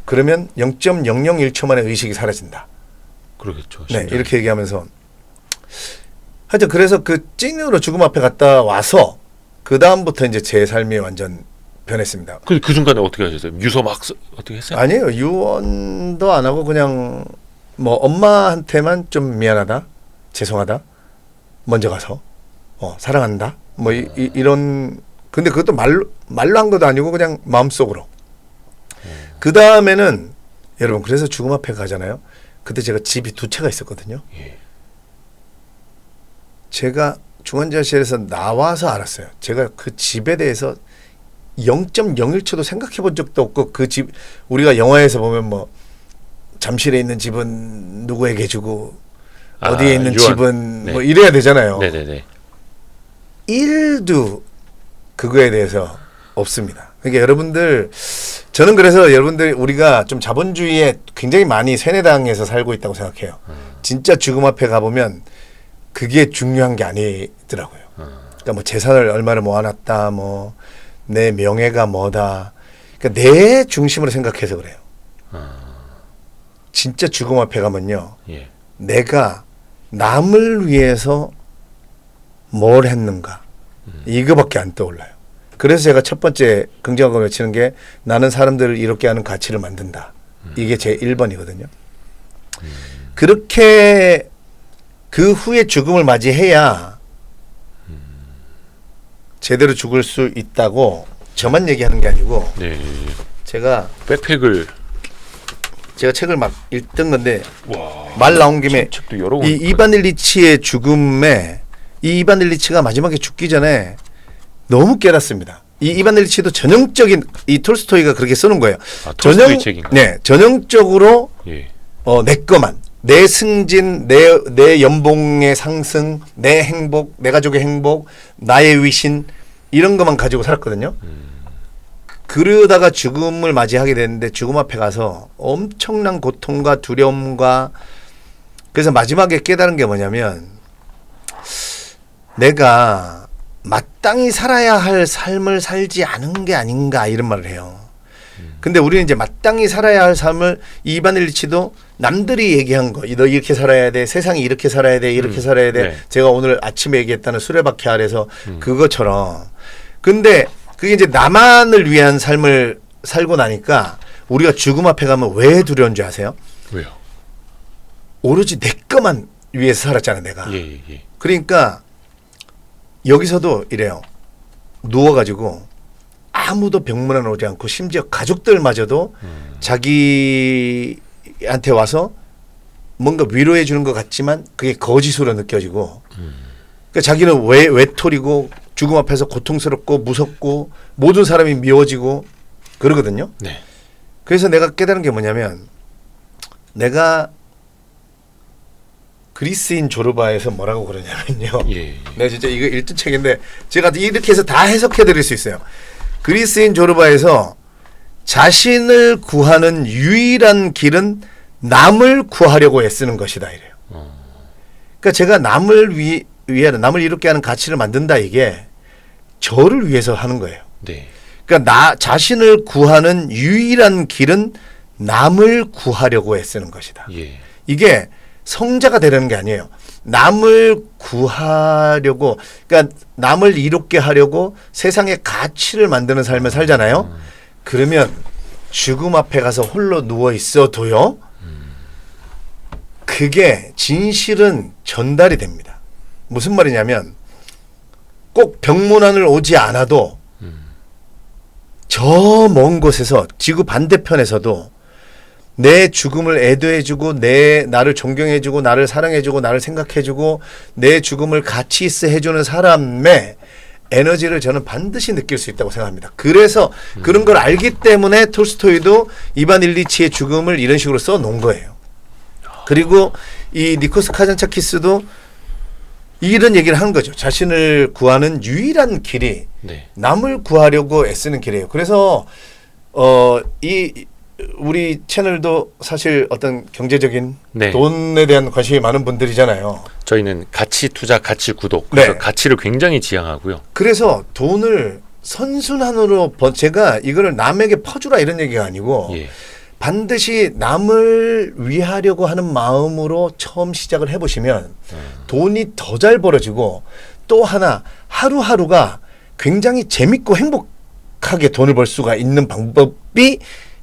그러면 0.001초 만에 의식이 사라진다. 그러겠죠. 네, 이렇게 얘기하면서 하여튼 그래서 그 찐으로 죽음 앞에 갔다 와서 그 다음부터 이제 제 삶이 완전 변했습니다. 그 중간에 어떻게 하셨어요? 유서 막 어떻게 했어요? 아니에요. 유언도 안 하고 그냥 뭐 엄마한테만 좀 미안하다, 죄송하다, 먼저 가서 사랑한다, 뭐 이런. 근데 그것도 말로 한 것도 아니고 그냥 마음속으로. 그 다음에는 여러분 그래서 죽음 앞에 가잖아요. 그때 제가 집이 2채가 있었거든요. 예. 제가 중환자실에서 나와서 알았어요. 제가 그 집에 대해서 0.01초도 생각해 본 적도 없고 그 집 우리가 영화에서 보면 뭐 잠실에 있는 집은 누구에게 주고 어디에 있는 유언. 집은 네. 뭐 이래야 되잖아요. 네네네. 1도 그거에 대해서 없습니다. 그러니까 여러분들 저는 그래서 여러분들 우리가 좀 자본주의에 굉장히 많이 세뇌당해서 살고 있다고 생각해요. 진짜 죽음 앞에 가보면 그게 중요한 게 아니더라고요. 그러니까 뭐 재산을 얼마를 모아놨다, 뭐 내 명예가 뭐다. 그러니까 내 중심으로 생각해서 그래요. 진짜 죽음 앞에 가면요, 예. 내가 남을 위해서 뭘 했는가 이거밖에 안 떠올라요. 그래서 제가 첫 번째 긍정하고 외치는 게 나는 사람들을 이롭게 하는 가치를 만든다. 이게 제 1번이거든요. 그렇게 그 후에 죽음을 맞이해야 제대로 죽을 수 있다고 저만 얘기하는 게 아니고 네. 제가 백팩을 책을 막 읽던 건데 와. 말 나온 김에 책도 여러 권. 이 이반 일리치의 죽음에 이 이반 일리치가 마지막에 죽기 전에 너무 깨닫습니다. 이 이반 일리치도 전형적인 이 톨스토이가 그렇게 쓰는 거예요. 아, 톨스토이 책인가요? 네, 전형적으로 예. 내 거만 내 승진, 내 연봉의 상승, 내 행복, 내 가족의 행복, 나의 위신 이런 것만 가지고 살았거든요. 그러다가 죽음을 맞이하게 됐는데 죽음 앞에 가서 엄청난 고통과 두려움과 그래서 마지막에 깨달은 게 뭐냐면 내가 마땅히 살아야 할 삶을 살지 않은 게 아닌가 이런 말을 해요. 근데 우리는 이제 마땅히 살아야 할 삶을 이반 일리치도 남들이 얘기한 거, 너 이렇게 살아야 돼, 세상이 이렇게 살아야 돼, 이렇게 살아야 돼. 네. 제가 오늘 아침에 얘기했다는 수레바퀴 아래서 그것처럼. 근데 그게 이제 나만을 위한 삶을 살고 나니까 우리가 죽음 앞에 가면 왜 두려운 줄 아세요? 왜요? 오로지 내 것만 위해서 살았잖아, 내가. 예. 그러니까 여기서도 이래요. 누워가지고 아무도 병문안 오지 않고 심지어 가족들마저도 자기한테 와서 뭔가 위로해 주는 것 같지만 그게 거짓으로 느껴지고 그러니까 자기는 외톨이고 죽음 앞에서 고통스럽고 무섭고 모든 사람이 미워지고 그러거든요. 네. 그래서 내가 깨달은 게 뭐냐면 내가 그리스인 조르바에서 뭐라고 그러냐면요. 예. 내가 진짜 이거 읽던 책인데 제가 이렇게 해서 다 해석해 드릴 수 있어요. 그리스인 조르바에서 자신을 구하는 유일한 길은 남을 구하려고 애쓰는 것이다 이래요. 그러니까 제가 남을 위하는 남을 이롭게 하는 가치를 만든다 이게 저를 위해서 하는 거예요. 네. 그러니까 나 자신을 구하는 유일한 길은 남을 구하려고 애쓰는 것이다. 예. 이게 성자가 되려는 게 아니에요. 남을 구하려고, 그러니까 남을 이롭게 하려고 세상의 가치를 만드는 삶을 살잖아요. 그러면 죽음 앞에 가서 홀로 누워 있어도요. 그게 진실은 전달이 됩니다. 무슨 말이냐면 꼭 병문안을 오지 않아도 저 먼 곳에서 지구 반대편에서도 내 죽음을 애도해주고 나를 존경해주고 나를 사랑해주고 나를 생각해주고 내 죽음을 가치 있어 해주는 사람의 에너지를 저는 반드시 느낄 수 있다고 생각합니다. 그래서 그런 걸 알기 때문에 톨스토이도 이반 일리치의 죽음을 이런 식으로 써놓은 거예요. 그리고 이 니코스 카잔차키스도 이런 얘기를 하는 거죠. 자신을 구하는 유일한 길이 네. 남을 구하려고 애쓰는 길이에요. 그래서 이 우리 채널도 사실 어떤 경제적인 네. 돈에 대한 관심이 많은 분들이잖아요. 저희는 가치 투자, 가치 구독. 그래서 네. 가치를 굉장히 지향하고요. 그래서 돈을 선순환으로 제가 이거를 남에게 퍼주라 이런 얘기가 아니고 예. 반드시 남을 위하려고 하는 마음으로 처음 시작을 해보시면 돈이 더 잘 벌어지고 또 하나 하루하루가 굉장히 재밌고 행복하게 돈을 벌 수가 있는 방법이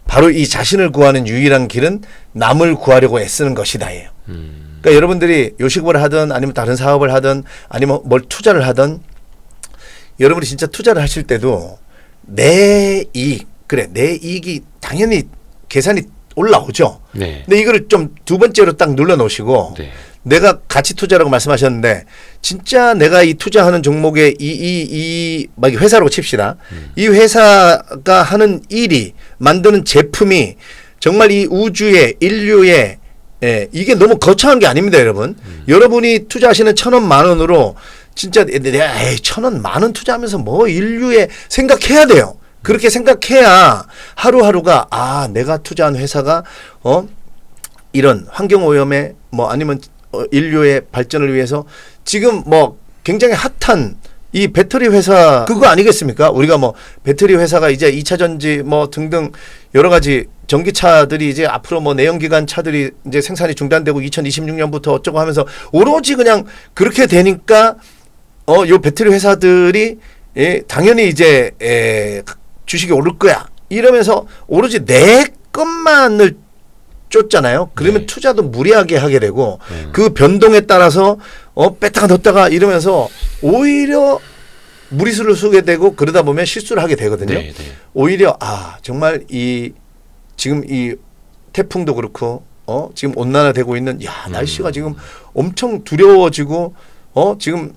바로 이 자신을 구하는 유일한 길은 남을 구하려고 애쓰는 것이다예요. 그러니까 여러분들이 요식업을 하든 아니면 다른 사업을 하든 아니면 뭘 투자를 하든 여러분이 진짜 투자를 하실 때도 내 이익, 그래 내 이익이 당연히 계산이 올라오죠. 네. 근데 이거를 좀 두 번째로 딱 눌러 놓으시고 네. 내가 가치 투자라고 말씀하셨는데 진짜 내가 이 투자하는 종목에 막 회사로 칩시다. 이 회사가 하는 일이 만드는 제품이 정말 이 우주의 인류의 이게 너무 거창한 게 아닙니다, 여러분. 여러분이 투자하시는 1,000원, 10,000원으로 진짜 내가 1,000원, 10,000원 투자하면서 뭐 인류에 생각해야 돼요. 그렇게 생각해야 하루하루가 내가 투자한 회사가 이런 환경 오염에 뭐 아니면 인류의 발전을 위해서 지금 뭐 굉장히 핫한 이 배터리 회사 그거 아니겠습니까? 우리가 뭐 배터리 회사가 이제 2차 전지 뭐 등등 여러 가지 전기차들이 이제 앞으로 뭐 내연기관 차들이 이제 생산이 중단되고 2026년부터 어쩌고 하면서 오로지 그냥 그렇게 되니까 요 배터리 회사들이 당연히 이제 주식이 오를 거야 이러면서 오로지 내 것만을 쫓잖아요. 그러면 네. 투자도 무리하게 하게 되고 그 변동에 따라서 뺐다가 넣었다가 이러면서 오히려 무리수를 쓰게 되고 그러다 보면 실수를 하게 되거든요. 네, 네. 오히려 지정말 지금 이 태풍도 그렇고 지금 온난화되고 있는 날씨가 지금 엄청 두려워지고 지금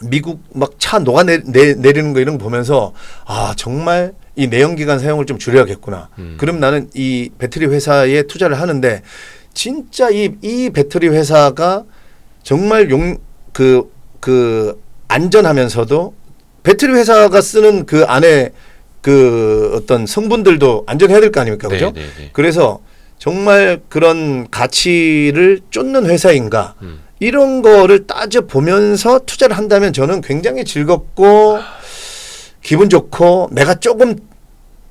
미국 막 차 녹아내리는 거 이런 거 보면서 정말 이 내연기관 사용을 좀 줄여야겠구나. 그럼 나는 이 배터리 회사에 투자를 하는데 진짜 이 배터리 회사가 정말 안전하면서도 배터리 회사가 쓰는 그 안에 그 어떤 성분들도 안전해야 될 거 아닙니까? 그죠? 네, 네, 네. 그래서 정말 그런 가치를 쫓는 회사인가 이런 거를 따져보면서 투자를 한다면 저는 굉장히 즐겁고 기분 좋고 내가 조금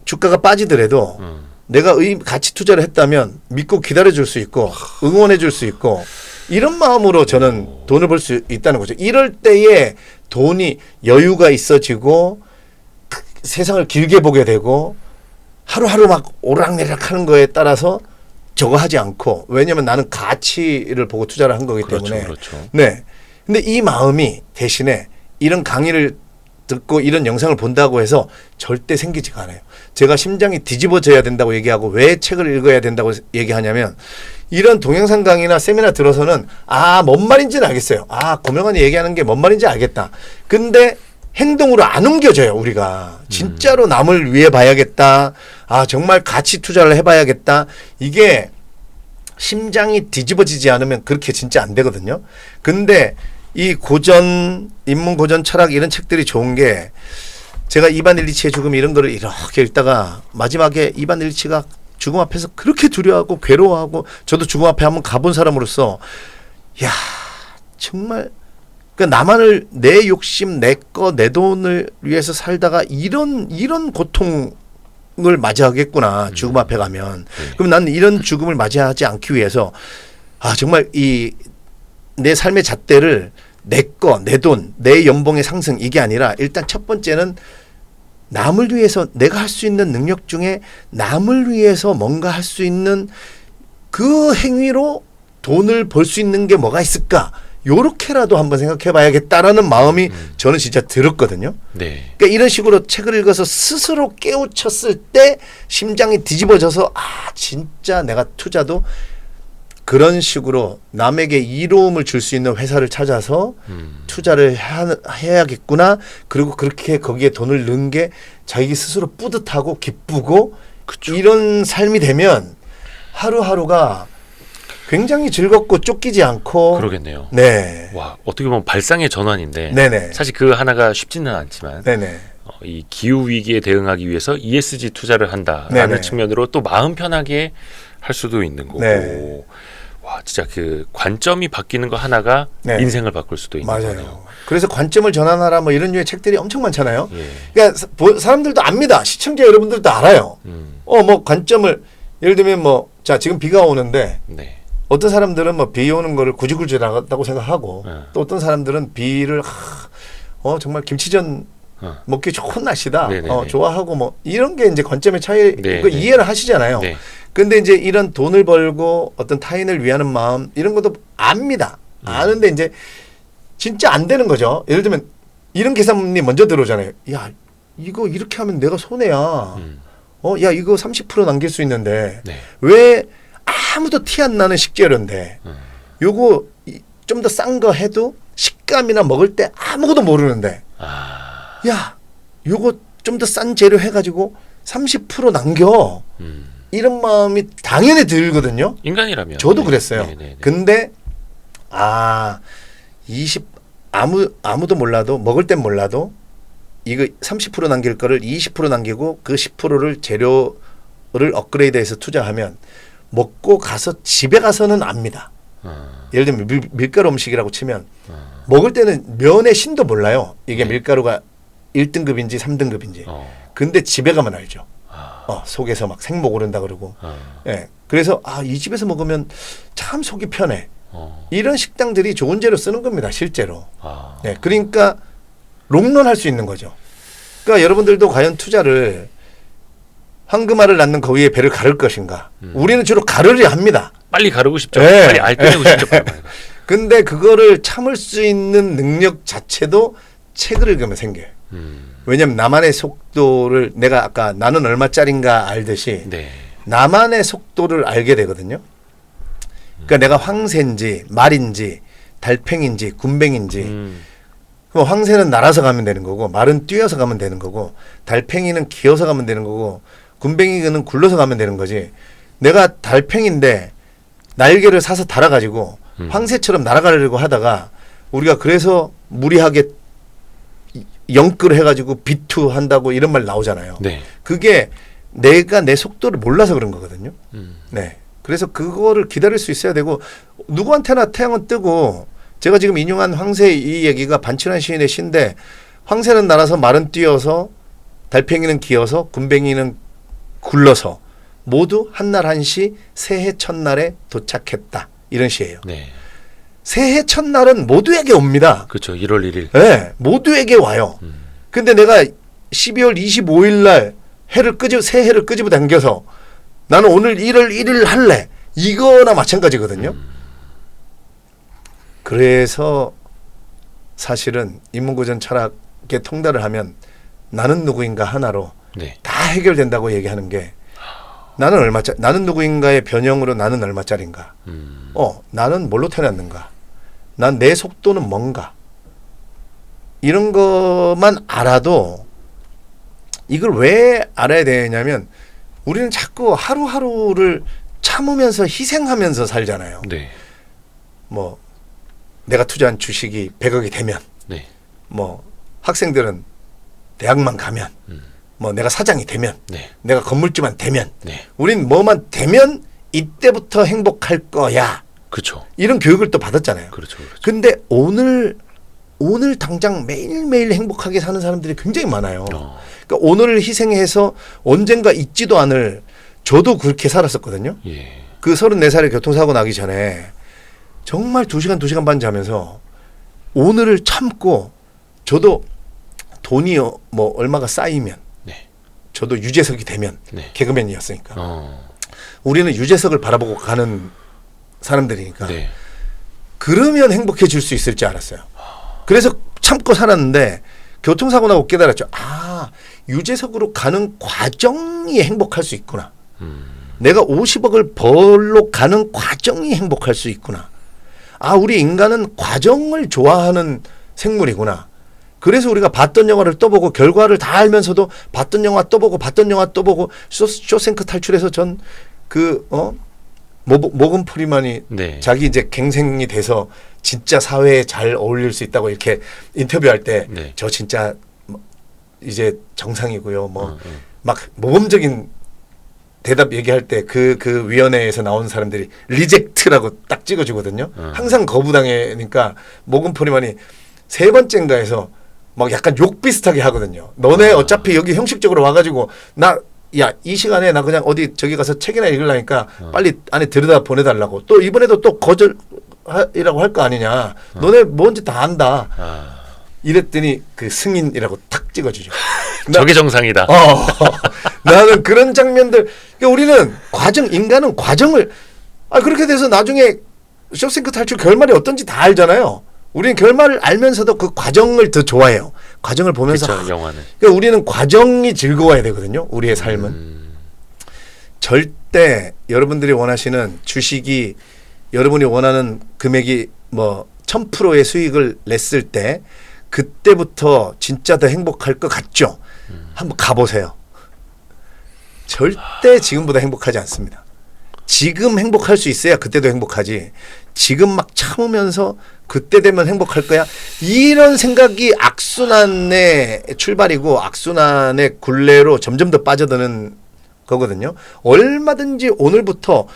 주가가 빠지더라도 내가 가치 투자를 했다면 믿고 기다려줄 수 있고 응원해줄 수 있고 이런 마음으로 저는 돈을 벌 수 있다는 거죠. 이럴 때에 돈이 여유가 있어지고 세상을 길게 보게 되고 하루하루 막 오르락내리락 하는 거에 따라서 저거 하지 않고 왜냐하면 나는 가치를 보고 투자를 한 거기 때문에 그렇죠. 네. 근데 이 마음이 대신에 이런 강의를 듣고 이런 영상을 본다고 해서 절대 생기지가 않아요. 제가 심장이 뒤집어져야 된다고 얘기하고 왜 책을 읽어야 된다고 얘기하냐면 이런 동영상 강의나 세미나 들어서는 뭔 말인지는 알겠어요. 고명환이 얘기하는 게 뭔 말인지 알겠다. 근데 행동으로 안 옮겨져요, 우리가. 진짜로 남을 위해 봐야겠다. 정말 가치 투자를 해봐야겠다. 이게 심장이 뒤집어지지 않으면 그렇게 진짜 안 되거든요. 근데 이 인문 고전 철학 이런 책들이 좋은 게 제가 이반 일리치의 죽음 이런 거를 이렇게 읽다가 마지막에 이반 일리치가 죽음 앞에서 그렇게 두려워하고 괴로워하고 저도 죽음 앞에 한번 가본 사람으로서 정말 나만을 내 욕심 내 돈을 위해서 살다가 이런 고통을 맞이하겠구나 죽음 앞에 가면 그럼 나는 이런 죽음을 맞이하지 않기 위해서 정말 내 삶의 잣대를 내 돈, 내 연봉의 상승 이게 아니라 일단 첫 번째는 남을 위해서 내가 할 수 있는 능력 중에 남을 위해서 뭔가 할 수 있는 그 행위로 돈을 벌 수 있는 게 뭐가 있을까? 요렇게라도 한번 생각해 봐야겠다라는 마음이 저는 진짜 들었거든요. 네. 그러니까 이런 식으로 책을 읽어서 스스로 깨우쳤을 때 심장이 뒤집어져서 진짜 내가 투자도 그런 식으로 남에게 이로움을 줄 수 있는 회사를 찾아서 투자를 해야겠구나. 그리고 그렇게 거기에 돈을 넣은 게 자기 스스로 뿌듯하고 기쁘고 그쵸. 이런 삶이 되면 하루하루가 굉장히 즐겁고 쫓기지 않고 그러겠네요. 네. 와, 어떻게 보면 발상의 전환인데 네네. 사실 그 하나가 쉽지는 않지만 네네. 이 기후 위기에 대응하기 위해서 ESG 투자를 한다라는 네네. 측면으로 또 마음 편하게 할 수도 있는 거고. 네. 와, 진짜 그 관점이 바뀌는 거 하나가 네. 인생을 바꿀 수도 있는 맞아요. 거네요. 그래서 관점을 전환하라 뭐 이런 류의 책들이 엄청 많잖아요. 예. 그러니까 사람들도 압니다. 시청자 여러분들도 알아요. 뭐 관점을 예를 들면 자 지금 비가 오는데 네. 어떤 사람들은 뭐 비 오는 거를 구질구질 나갔다고 생각하고 네. 또 어떤 사람들은 비를 정말 김치전 먹기 좋은 날씨다. 네네네. 좋아하고 뭐 이런 게 이제 관점의 차이 네, 그 네. 이해를 하시잖아요. 네. 근데 이제 이런 돈을 벌고 어떤 타인을 위하는 마음 이런 것도 압니다. 아는데 이제 진짜 안 되는 거죠. 예를 들면 이런 계산이 먼저 들어오잖아요. 야, 이거 이렇게 하면 내가 손해야. 야 이거 30% 남길 수 있는데 네. 왜 아무도 티 안 나는 식재료인데 요거 좀 더 싼 거 해도 식감이나 먹을 때 아무것도 모르는데 야 요거 좀 더 싼 재료 해가지고 30% 남겨 이런 마음이 당연히 들거든요. 인간이라면. 저도 네. 그랬어요. 네. 근데 아무도 몰라도 먹을 땐 몰라도 이거 30% 남길 거를 20% 남기고 그 10%를 재료를 업그레이드해서 투자하면 먹고 가서 집에 가서는 압니다. 예를 들면 밀가루 음식이라고 치면 먹을 때는 면의 신도 몰라요. 이게 밀가루가 1등급인지 3등급인지. 근데 집에 가면 알죠. 속에서 막 생목 오른다 그러고. 예. 그래서 이 집에서 먹으면 참 속이 편해. 이런 식당들이 좋은 재료 쓰는 겁니다. 실제로. 네, 그러니까 롱런할 수 있는 거죠. 그러니까 여러분들도 과연 투자를 황금알을 낳는 거위에 배를 가를 것인가. 우리는 주로 가르려 합니다. 빨리 가르고 싶죠. 네. 빨리 알뜰하고 싶죠. 근데 그거를 참을 수 있는 능력 자체도 책을 읽으면 생겨요. 왜냐하면 나만의 속도를 내가 아까 나는 얼마짜린가 알듯이 네. 나만의 속도를 알게 되거든요. 그러니까 내가 황새인지 말인지 달팽인지 군뱅인지 그럼 황새는 날아서 가면 되는 거고 말은 뛰어서 가면 되는 거고 달팽이는 기어서 가면 되는 거고 군뱅이는 굴러서 가면 되는 거지. 내가 달팽인데 날개를 사서 달아가지고 황새처럼 날아가려고 하다가 우리가 그래서 무리하게 영끌 해가지고 비투한다고 이런 말 나오잖아요. 네. 그게 내가 내 속도를 몰라서 그런 거거든요. 네. 그래서 그거를 기다릴 수 있어야 되고 누구한테나 태양은 뜨고 제가 지금 인용한 황새 이 얘기가 반춘환 시인의 시인데 황새는 날아서 말은 뛰어서 달팽이는 기어서 군뱅이는 굴러서 모두 한날 한시 새해 첫날에 도착했다. 이런 시예요. 네. 새해 첫날은 모두에게 옵니다. 그렇죠. 1월 1일. 네, 모두에게 와요. 근데 내가 12월 25일 날 새해를 끄집어 당겨서 나는 오늘 1월 1일 할래. 이거나 마찬가지거든요. 그래서 사실은 인문고전 철학의 통달을 하면 나는 누구인가 하나로 네. 다 해결된다고 얘기하는 게 나는 누구인가의 변형으로 나는 얼마짜린가. 나는 뭘로 태어났는가. 난 내 속도는 뭔가. 이런 것만 알아도 이걸 왜 알아야 되냐면 우리는 자꾸 하루하루를 참으면서 희생하면서 살잖아요. 네. 뭐 내가 투자한 주식이 100억이 되면 네. 뭐 학생들은 대학만 가면 뭐 내가 사장이 되면 네. 내가 건물주만 되면 네. 우린 뭐만 되면 이때부터 행복할 거야. 그렇죠. 이런 교육을 또 받았잖아요. 그렇죠. 그렇죠. 근데 오늘 당장 매일매일 행복하게 사는 사람들이 굉장히 많아요. 그러니까 오늘을 희생해서 언젠가 있지도 않을 저도 그렇게 살았었거든요. 예. 그 34살에 교통사고 나기 전에 정말 2시간, 2시간 반 자면서 오늘을 참고 저도 돈이 뭐 얼마가 쌓이면 네. 저도 유재석이 되면 네. 개그맨이었으니까 우리는 유재석을 바라보고 가는 사람들이니까 네. 그러면 행복해질 수 있을지 알았어요. 그래서 참고 살았는데 교통사고 나고 깨달았죠. 유재석으로 가는 과정이 행복할 수 있구나. 내가 50억을 벌러 가는 과정이 행복할 수 있구나. 우리 인간은 과정을 좋아하는 생물이구나. 그래서 우리가 봤던 영화를 또 보고 결과를 다 알면서도 봤던 영화 또 보고 쇼생크 탈출해서 모건 프리만이 네. 자기 이제 갱생이 돼서 진짜 사회에 잘 어울릴 수 있다고 이렇게 인터뷰할 때 저 네. 진짜 이제 정상이고요. 막 모범적인 대답 얘기할 때 그 위원회에서 나온 사람들이 리젝트라고 딱 찍어주거든요. 항상 거부당하니까 모건 프리만이 3번째인가에서 막 약간 욕 비슷하게 하거든요. 너네 어차피 여기 형식적으로 와가지고 이 시간에 나 그냥 어디 저기 가서 책이나 읽으려니까 빨리 안에 들여다 보내달라고. 또 이번에도 또 거절이라고 할 거 아니냐. 너네 뭔지 다 안다. 이랬더니 그 승인이라고 탁 찍어주죠. 저게 정상이다. 나는 그런 장면들. 그러니까 우리는 인간은 과정을 그렇게 돼서 나중에 쇼생크 탈출 결말이 어떤지 다 알잖아요. 우리는 결말을 알면서도 그 과정을 더 좋아해요. 과정을 보면서 그쵸, 영화는. 그러니까 우리는 과정이 즐거워야 되거든요. 우리의 삶은. 절대 여러분들이 원하시는 주식이 여러분이 원하는 금액이 뭐 1000%의 수익을 냈을 때 그때부터 진짜 더 행복할 것 같죠? 한번 가보세요. 절대 지금보다 행복하지 않습니다. 지금 행복할 수 있어야 그때도 행복하지. 지금 막 참으면서 그때 되면 행복할 거야. 이런 생각이 악순환의 출발이고 악순환의 굴레로 점점 더 빠져드는 거거든요. 얼마든지 오늘부터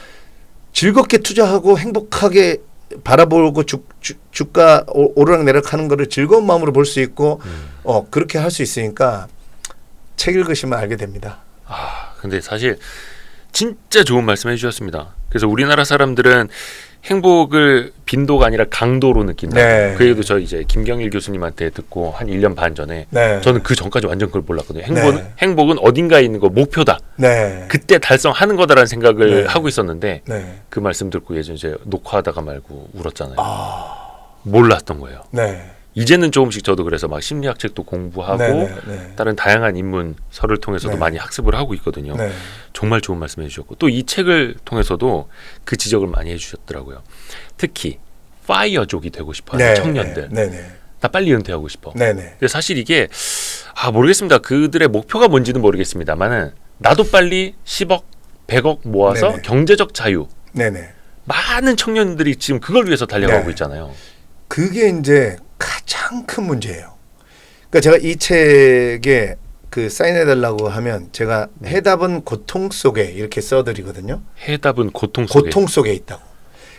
즐겁게 투자하고 행복하게 바라보고 주가 오르락내락하는 거를 즐거운 마음으로 볼 수 있고 그렇게 할 수 있으니까 책 읽으시면 알게 됩니다. 근데 사실 진짜 좋은 말씀 해주셨습니다. 그래서 우리나라 사람들은 행복을 빈도가 아니라 강도로 느낀다. 네. 그 얘기도 저 이제 김경일 교수님한테 듣고 한 1년 반 전에 네. 저는 그 전까지 완전 그걸 몰랐거든요. 네. 행복은 어딘가에 있는 거 목표다. 네. 그때 달성하는 거다라는 생각을 네. 하고 있었는데 네. 그 말씀 듣고 예전에 이제 녹화하다가 말고 울었잖아요. 몰랐던 거예요. 네. 이제는 조금씩 저도 그래서 막 심리학 책도 공부하고 네. 다른 다양한 인문서를 통해서도 네. 많이 학습을 하고 있거든요. 네. 정말 좋은 말씀 해주셨고 또 이 책을 통해서도 그 지적을 많이 해주셨더라고요. 특히 파이어족이 되고 싶어하는 네. 청년들. 네. 나 빨리 은퇴하고 싶어. 네. 근데 사실 이게 모르겠습니다. 그들의 목표가 뭔지는 모르겠습니다만은 나도 빨리 10억, 100억 모아서 네네. 경제적 자유. 네. 많은 청년들이 지금 그걸 위해서 달려가고 네. 있잖아요. 그게 이제 가장 큰 문제예요. 그러니까 제가 이 책에 그 사인해달라고 하면 제가 해답은 고통 속에 이렇게 써드리거든요. 해답은 고통 속에. 고통 속에 있다고.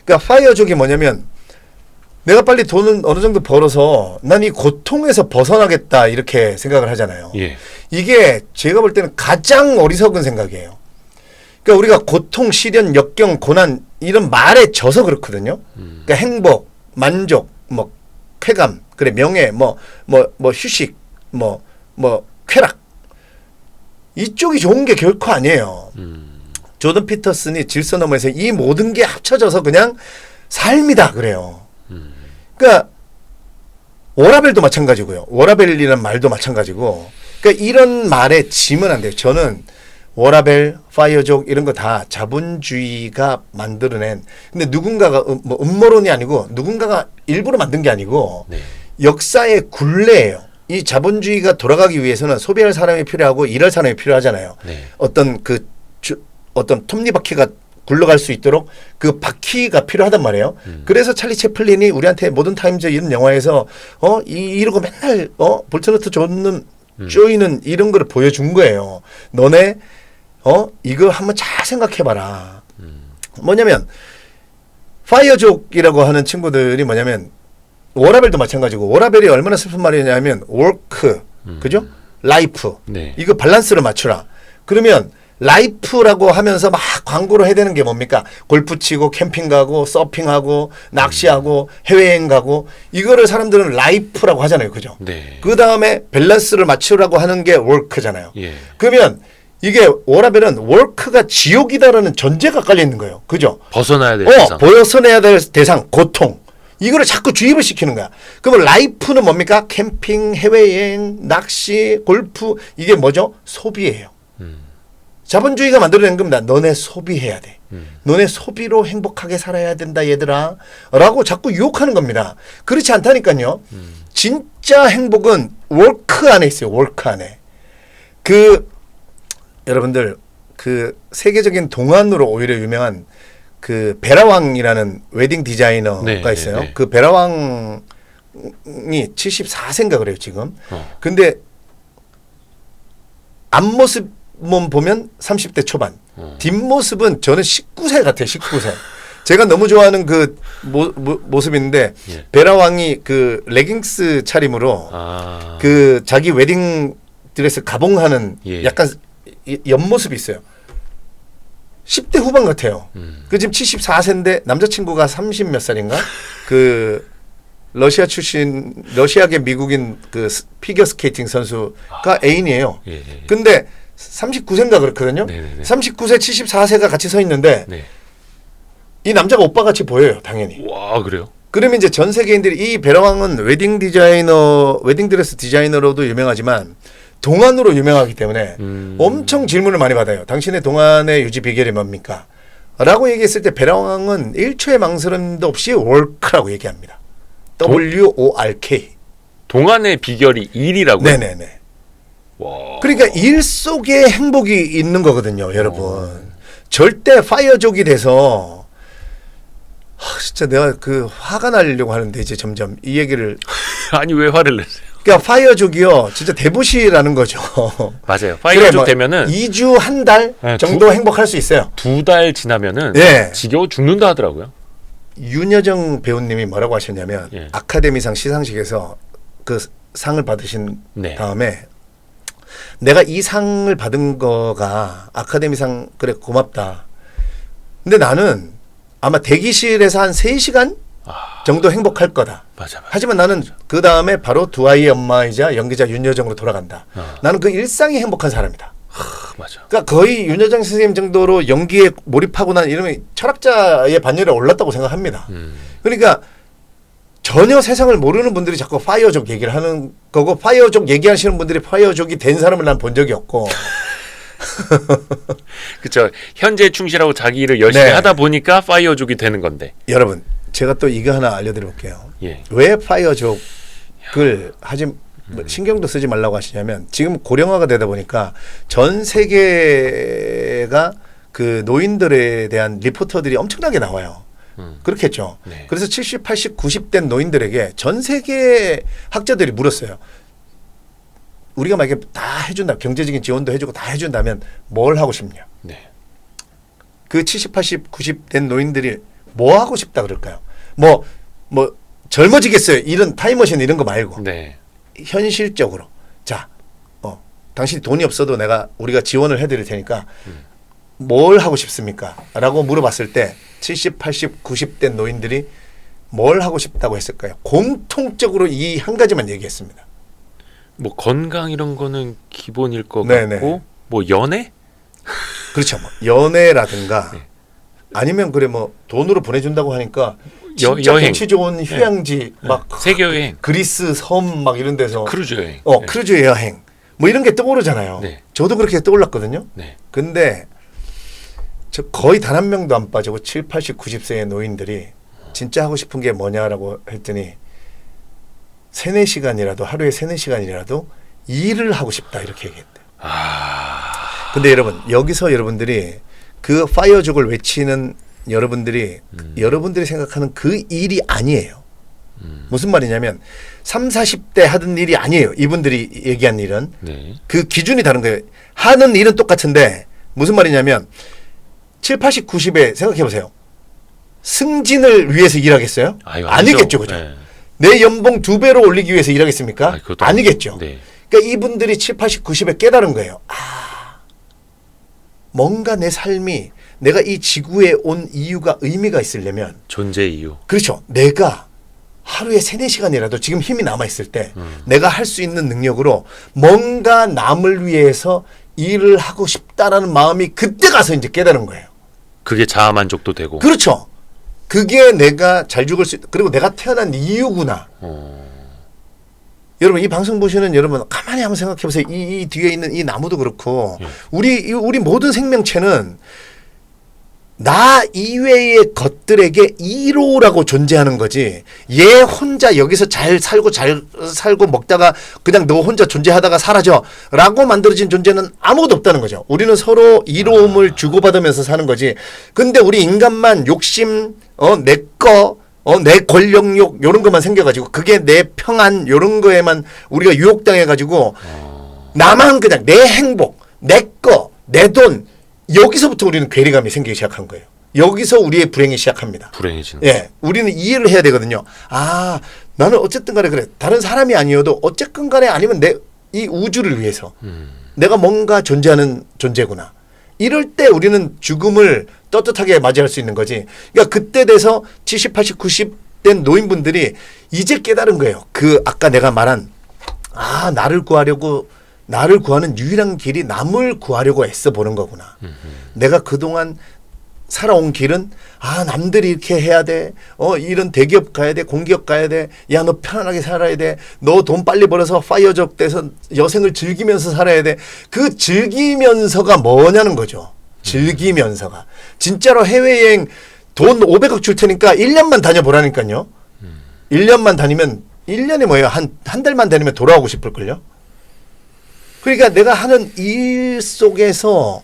그러니까 파이어족이 뭐냐면 내가 빨리 돈을 어느 정도 벌어서 난 이 고통에서 벗어나겠다 이렇게 생각을 하잖아요. 예. 이게 제가 볼 때는 가장 어리석은 생각이에요. 그러니까 우리가 고통, 시련, 역경, 고난 이런 말에 져서 그렇거든요. 그러니까 행복, 만족, 뭐 쾌감, 그래 명예, 뭐 휴식, 뭐 쾌락 이쪽이 좋은 게 결코 아니에요. 조던 피터슨이 질서 너머에서 이 모든 게 합쳐져서 그냥 삶이다 그래요. 그러니까 워라벨도 마찬가지고요. 워라벨이라는 말도 마찬가지고. 그러니까 이런 말에 지면 안 돼요. 저는 워라벨, 파이어족 이런 거 다 자본주의가 만들어낸. 근데 누군가가 뭐 음모론이 아니고 누군가가 일부러 만든 게 아니고 네. 역사의 굴레예요. 이 자본주의가 돌아가기 위해서는 소비할 사람이 필요하고 일할 사람이 필요하잖아요. 네. 어떤 어떤 톱니바퀴가 굴러갈 수 있도록 그 바퀴가 필요하단 말이에요. 그래서 찰리 채플린이 우리한테 모던 타임즈 이런 영화에서 이러고 맨날 볼트너트 쪼이는 이런 거를 보여준 거예요. 너네 이거 한번 잘 생각해봐라. 뭐냐면 파이어족이라고 하는 친구들이 뭐냐면 워라벨도 마찬가지고 워라벨이 얼마나 슬픈 말이냐면 워크 그죠? 라이프 네. 이거 밸런스를 맞추라. 그러면 라이프라고 하면서 막 광고를 해야 되는 게 뭡니까? 골프 치고 캠핑 가고 서핑하고 낚시하고 해외여행 가고 이거를 사람들은 라이프라고 하잖아요. 그죠? 네. 그 다음에 밸런스를 맞추라고 하는 게 워크잖아요. 예. 그러면 이게 워라벨은 워크가 지옥이다라는 전제가 깔려 있는 거예요. 그죠? 벗어나야 될 세상. 벗어내야 될 대상, 고통. 이거를 자꾸 주입을 시키는 거야. 그러면 라이프는 뭡니까? 캠핑, 해외여행, 낚시, 골프 이게 뭐죠? 소비예요. 자본주의가 만들어낸 겁니다. 너네 소비해야 돼. 너네 소비로 행복하게 살아야 된다 얘들아 라고 자꾸 유혹하는 겁니다. 그렇지 않다니까요. 진짜 행복은 워크 안에 있어요. 워크 안에. 여러분들 그 세계적인 동안으로 오히려 유명한 그 베라왕이라는 웨딩 디자이너가 네, 있어요. 네. 그 베라왕이 74세인가 그래요 지금. 근데 앞모습만 보면 30대 초반. 뒷모습은 저는 19세 같아요. 19세. 제가 너무 좋아하는 그 모습인데 예. 베라왕이 그 레깅스 차림으로 그 자기 웨딩 드레스 가봉하는 예. 약간 옆모습이 있어요. 10대 후반 같아요. 그 지금 74세인데 남자친구가 30 몇 살인가? 그 러시아 출신 러시아계 미국인 그 피겨 스케이팅 선수가 애인이에요. 예. 근데 39세인가 그렇거든요. 네네네. 39세 74세가 같이 서 있는데 네. 이 남자가 오빠 같이 보여요. 당연히. 와, 그래요? 그러면 이제 전 세계인들이 이 베라왕은 웨딩 드레스 디자이너로도 유명하지만 동안으로 유명하기 때문에 엄청 질문을 많이 받아요. 당신의 동안의 유지 비결이 뭡니까? 라고 얘기했을 때 배랑왕은 1초의 망설임도 없이 work라고 얘기합니다. WORK. 동안의 비결이 일이라고요? 네네네. 와. 그러니까 일 속에 행복이 있는 거거든요, 여러분. 절대 파이어족이 돼서 진짜 내가 그 화가 나려고 하는데 이제 점점 이 얘기를 아니 왜 화를 내세요? 그러니까 파이어족이요, 진짜 대부시라는 거죠. 맞아요. 파이어족 되면은 2주 한 달 네, 정도 행복할 수 있어요. 2달 지나면은 네. 지겨워 죽는다 하더라고요. 윤여정 배우님이 뭐라고 하셨냐면 예. 아카데미상 시상식에서 그 상을 받으신 네. 다음에 내가 이 상을 받은 거가 아카데미상 그래 고맙다. 근데 나는 아마 대기실에서 한 3시간 정도 행복할 거다. 맞아. 하지만 나는 그 다음에 바로 두 아이의 엄마이자 연기자 윤여정으로 돌아간다. 나는 그 일상이 행복한 사람이다. 맞아. 그러니까 거의 윤여정 선생님 정도로 연기에 몰입하고 난 이러면 철학자의 반열에 올랐다고 생각합니다. 그러니까 전혀 세상을 모르는 분들이 자꾸 파이어족 얘기를 하는 거고, 파이어족 얘기하시는 분들이 파이어족이 된 사람을 난 본 적이 없고. 그렇죠. 현재 충실하고 자기 일을 열심히 네. 하다 보니까 파이어족이 되는 건데. 여러분, 제가 또 이거 하나 알려드릴게요. 예. 왜 파이어족을 하지 신경도 쓰지 말라고 하시냐면, 지금 고령화가 되다 보니까 전 세계가 그 노인들에 대한 리포터들이 엄청나게 나와요. 그렇겠죠. 네. 그래서 70, 80, 90된 노인들에게 전 세계 학자들이 물었어요. 우리가 만약에 다 해준다, 경제적인 지원도 해주고 다 해준다면 뭘 하고 싶냐? 네. 그 70, 80, 90된 노인들이 뭐 하고 싶다 그럴까요? 뭐 젊어지겠어요. 이런 타임머신 이런 거 말고. 네. 현실적으로. 자, 당신이 돈이 없어도 우리가 지원을 해드릴 테니까 뭘 하고 싶습니까? 라고 물어봤을 때 70, 80, 90대 노인들이 뭘 하고 싶다고 했을까요? 공통적으로 이 한 가지만 얘기했습니다. 뭐 건강 이런 거는 기본일 것 네네. 같고, 뭐 연애? 그렇죠. 뭐 연애라든가 네. 아니면 그래 뭐 돈으로 보내준다고 하니까 진짜 여행. 경치 좋은 휴양지 막 세계 여행, 그리스 섬 막 이런 데서 크루즈 여행. 네. 크루즈 여행 뭐 이런 게 떠오르잖아요. 네. 저도 그렇게 떠올랐거든요. 네. 근데 저 거의 단 한 명도 안 빠지고 7, 80, 90세의 노인들이 진짜 하고 싶은 게 뭐냐라고 했더니 3, 4시간이라도 하루에 3, 4시간이라도 일을 하고 싶다 이렇게 얘기했대요. 근데 여러분, 여기서 여러분들이 그 파이어족을 외치는 여러분들이 생각하는 그 일이 아니에요. 무슨 말이냐면 3, 40대 하던 일이 아니에요. 이분들이 얘기한 일은. 네. 그 기준이 다른 거예요. 하는 일은 똑같은데 무슨 말이냐면 7, 80, 90에 생각해 보세요. 승진을 위해서 일하겠어요? 아유, 아니겠죠. 그죠? 네. 내 연봉 2배로 올리기 위해서 일하겠습니까? 그것도 아니겠죠. 네. 그러니까 이분들이 7, 80, 90에 깨달은 거예요. 뭔가 내 삶이, 내가 이 지구에 온 이유가 의미가 있으려면, 존재 이유. 그렇죠. 내가 하루에 3, 4시간이라도 지금 힘이 남아있을 때 내가 할 수 있는 능력으로 뭔가 남을 위해서 일을 하고 싶다라는 마음이 그때 가서 이제 깨달은 거예요. 그게 자아 만족도 되고. 그렇죠. 그게 내가 잘 죽을 수 있다. 그리고 내가 태어난 이유구나. 여러분, 이 방송 보시는 여러분 가만히 한번 생각해 보세요. 이 뒤에 있는 이 나무도 그렇고 우리 모든 생명체는 나 이외의 것들에게 1호라고 존재하는 거지. 얘 혼자 여기서 잘 살고 먹다가 그냥 너 혼자 존재하다가 사라져라고 만들어진 존재는 아무것도 없다는 거죠. 우리는 서로 이로움을 주고받으면서 사는 거지. 근데 우리 인간만 욕심, 내 거, 내 권력욕 요런 것만 생겨가지고 그게 내 평안 요런 거에만 우리가 유혹당해가지고 나만 그냥 내 행복, 내 거, 내 돈 여기서부터 우리는 괴리감이 생기기 시작한 거예요. 여기서 우리의 불행이 시작합니다. 불행해지는. 예, 우리는 이해를 해야 되거든요. 나는 어쨌든 간에 그래. 다른 사람이 아니어도 어쨌든 간에 아니면 이 우주를 위해서 내가 뭔가 존재하는 존재구나. 이럴 때 우리는 죽음을 떳떳하게 맞이할 수 있는 거지. 그러니까 그때 돼서 70, 80, 90 된 노인분들이 이제 깨달은 거예요. 아까 내가 말한 나를 구하는 유일한 길이 남을 구하려고 애써 보는 거구나. 내가 그동안 살아온 길은 남들이 이렇게 해야 돼. 이런 대기업 가야 돼. 공기업 가야 돼. 야, 너 편안하게 살아야 돼. 너 돈 빨리 벌어서 파이어족 돼서 여생을 즐기면서 살아야 돼. 그 즐기면서가 뭐냐는 거죠. 즐기면서가. 진짜로 해외여행 돈 500억 줄 테니까 1년만 다녀보라니까요. 1년만 다니면 1년에 뭐예요? 한 달만 다니면 돌아오고 싶을걸요. 그러니까 내가 하는 일 속에서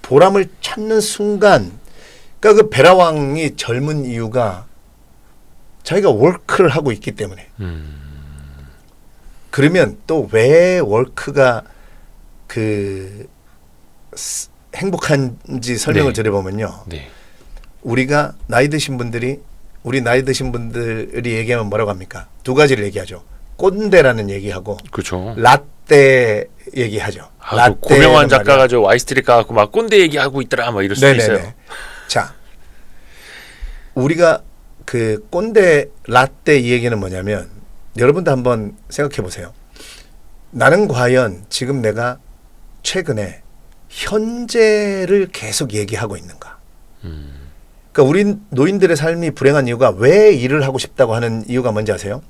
보람을 찾는 순간, 그러니까 그 베라왕이 젊은 이유가 자기가 월크를 하고 있기 때문에. 그러면 또 왜 월크가 행복한지 설명을 네. 드려보면요. 네. 우리가 나이 드신 분들이 얘기하면 뭐라고 합니까? 두 가지를 얘기하죠. 꼰대라는 얘기하고 그렇죠. 라떼 얘기하죠. 그 고명환 작가가 저 와이스트릿 가갖고 막 꼰대 얘기하고 있더라 막 이럴 수도 있어요. 자, 우리가 그 꼰대 라떼 이 얘기는 뭐냐면 여러분도 한번 생각해 보세요. 나는 과연 지금 내가 최근에 현재를 계속 얘기하고 있는가? 그러니까 우리 노인들의 삶이 불행한 이유가 왜 일을 하고 싶다고 하는 이유가 뭔지 아세요?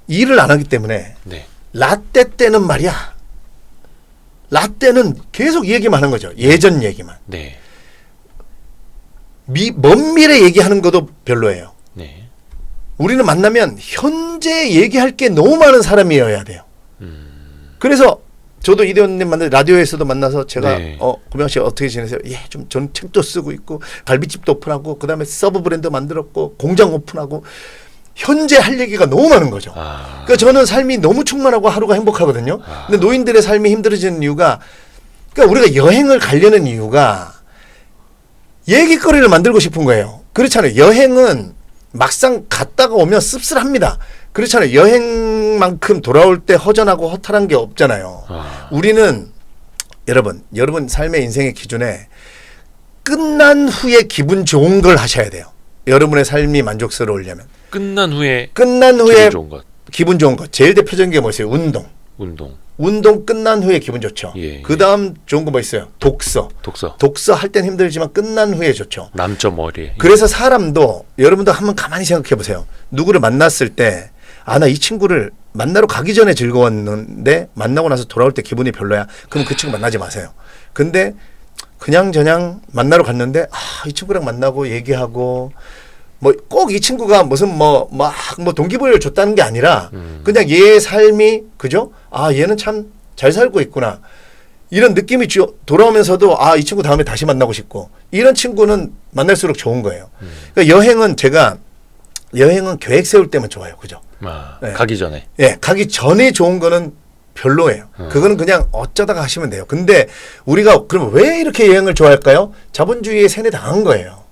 일을 안 하기 때문에 네. 라떼 때는 말이야. 라떼는 계속 얘기만 하는 거죠. 예전 얘기만. 네. 먼 미래 얘기하는 것도 별로예요. 네. 우리는 만나면 현재 얘기할 게 너무 많은 사람이어야 돼요. 그래서 저도 이대원님 라디오에서도 만나서 제가 네. 고명 씨 어떻게 지내세요? 예, 좀 저는 책도 쓰고 있고 갈비집도 오픈하고 그다음에 서브 브랜드 만들었고 공장 오픈하고 현재 할 얘기가 너무 많은 거죠. 그러니까 저는 삶이 너무 충만하고 하루가 행복하거든요. 근데 노인들의 삶이 힘들어지는 이유가, 그러니까 우리가 여행을 가려는 이유가 얘기거리를 만들고 싶은 거예요. 그렇잖아요. 여행은 막상 갔다가 오면 씁쓸합니다. 그렇잖아요. 여행만큼 돌아올 때 허전하고 허탈한 게 없잖아요. 우리는 여러분 삶의 인생의 기준에 끝난 후에 기분 좋은 걸 하셔야 돼요. 여러분의 삶이 만족스러우려면. 끝난 후에 기분 좋은 것. 기분 좋은 것. 제일 대표적인 게 뭐였어요? 운동 끝난 후에 기분 좋죠. 예, 그 다음 좋은 거 뭐 있어요? 독서 할 땐 힘들지만 끝난 후에 좋죠. 남점 머리. 그래서 사람도 여러분도 한번 가만히 생각해 보세요. 누구를 만났을 때 나 이 친구를 만나러 가기 전에 즐거웠는데 만나고 나서 돌아올 때 기분이 별로야. 그럼 그 친구 만나지 마세요. 근데 그냥 만나러 갔는데 이 친구랑 만나고 얘기하고 뭐 꼭 이 친구가 무슨 뭐 동기부여를 줬다는 게 아니라 그냥 얘의 삶이 그죠? 얘는 참 잘 살고 있구나. 이런 느낌이 돌아오면서도 이 친구 다음에 다시 만나고 싶고 이런 친구는 만날수록 좋은 거예요. 그러니까 여행은 계획 세울 때만 좋아요. 그죠? 네. 가기 전에. 예, 가기 전에 좋은 거는 별로예요. 그거는 그냥 어쩌다가 하시면 돼요. 근데 우리가 그럼 왜 이렇게 여행을 좋아할까요? 자본주의에 세뇌당한 거예요.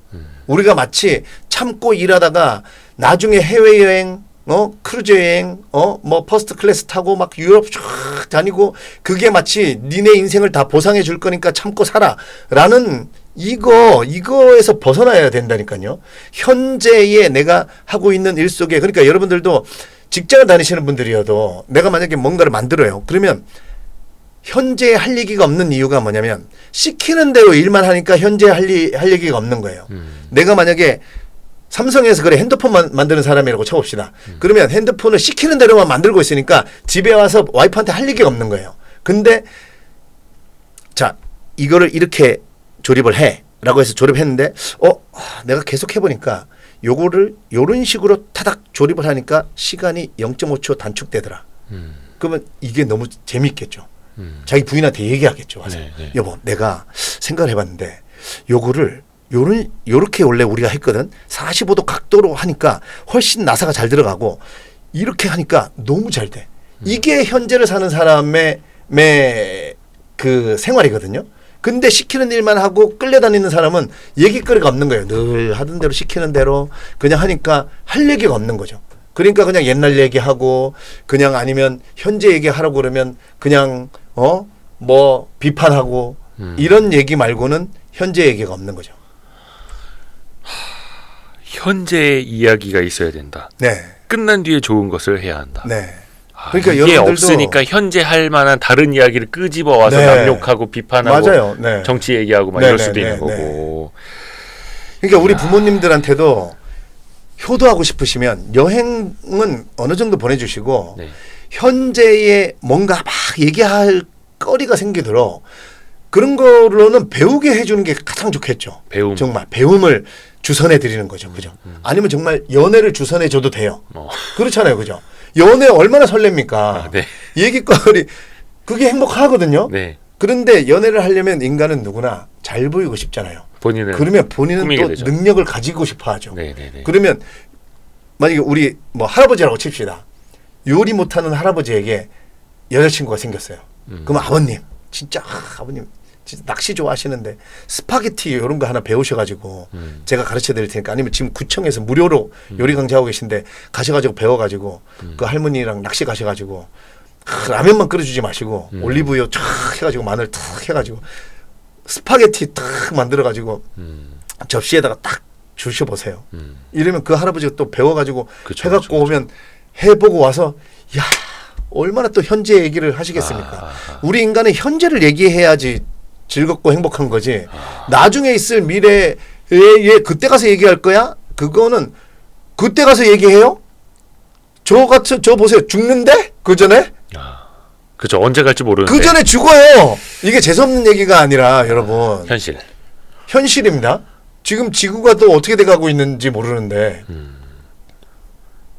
우리가 마치 참고 일하다가 나중에 해외여행, 크루즈 여행, 뭐 퍼스트 클래스 타고 막 유럽 쫙 다니고 그게 마치 니네 인생을 다 보상해 줄 거니까 참고 살아라는 이거에서 벗어나야 된다니까요. 현재에 내가 하고 있는 일 속에, 그러니까 여러분들도 직장을 다니시는 분들이어도 내가 만약에 뭔가를 만들어요. 그러면 현재 할 얘기가 없는 이유가 뭐냐면 시키는 대로 일만 하니까 현재 할 얘기가 없는 거예요. 내가 만약에 삼성에서 핸드폰 만드는 사람이라고 쳐봅시다. 그러면 핸드폰을 시키는 대로만 만들고 있으니까 집에 와서 와이프한테 할 얘기가 없는 거예요. 근데 자, 이거를 이렇게 조립을 해 라고 해서 조립했는데 내가 계속 해보니까 요거를 요런 식으로 타닥 조립을 하니까 시간이 0.5초 단축되더라. 그러면 이게 너무 재미있겠죠. 자기 부인한테 얘기하겠죠. 와서 네. 여보, 내가 생각을 해봤는데 요거를 요렇게 원래 우리가 했거든. 45도 각도로 하니까 훨씬 나사가 잘 들어가고 이렇게 하니까 너무 잘 돼. 이게 현재를 사는 사람의 그 생활이거든요. 근데 시키는 일만 하고 끌려다니는 사람은 얘기거리가 없는 거예요. 늘 하던 대로 시키는 대로 그냥 하니까 할 얘기가 없는 거죠. 그러니까 그냥 옛날 얘기하고 그냥 아니면 현재 얘기하라고 그러면 그냥 뭐 비판하고 이런 얘기 말고는 현재 얘기가 없는 거죠. 현재의 이야기가 있어야 된다. 네. 끝난 뒤에 좋은 것을 해야 한다. 네. 그러니까 이게 여러분들도 없으니까 현재 할 만한 다른 이야기를 끄집어 와서 네. 남욕하고 비판하고 맞아요. 네. 정치 얘기하고 막 네, 이럴 네, 수도 네, 있는 네. 거고. 그러니까 우리 부모님들한테도 효도하고 싶으시면 여행은 어느 정도 보내주시고 네. 현재에 뭔가 막 얘기할 거리가 생기도록 그런 거로는 배우게 해주는 게 가장 좋겠죠. 배움. 정말 배움을 주선해 드리는 거죠. 그죠? 아니면 정말 연애를 주선해 줘도 돼요. 그렇잖아요. 그죠? 연애 얼마나 설렙니까? 아, 네. 얘기거리 그게 행복하거든요. 네. 그런데 연애를 하려면 인간은 누구나 잘 보이고 싶잖아요. 본인은 그러면 본인은 꾸미게 또 되죠. 능력을 가지고 싶어 하죠. 네네네. 그러면 만약에 우리 뭐 할아버지라고 칩시다. 요리 못하는 할아버지에게 여자친구가 생겼어요. 그럼 아버님 진짜 아버님 진짜 낚시 좋아하시는데 스파게티 이런 거 하나 배우셔가지고 제가 가르쳐 드릴 테니까 아니면 지금 구청에서 무료로 요리 강좌하고 계신데 가셔가지고 배워가지고 그 할머니랑 낚시 가셔가지고 라면만 끓여주지 마시고 올리브유 쫙 해가지고 마늘 탁 해가지고 스파게티 탁 만들어가지고 접시에다가 딱 주셔보세요. 이러면 그 할아버지가 또 배워가지고 그쵸, 해갖고 그쵸, 그쵸. 오면 해보고 와서 야 얼마나 또 현재 얘기를 하시겠습니까? 우리 인간은 현재를 얘기해야지 즐겁고 행복한 거지. 나중에 있을 미래에 그때 가서 얘기할 거야? 그거는 그때 가서 얘기해요? 저 보세요. 죽는데? 그 전에? 그죠. 언제 갈지 모르는데. 그 전에 죽어요. 이게 재수없는 얘기가 아니라 여러분 현실. 현실입니다. 지금 지구가 또 어떻게 돼가고 있는지 모르는데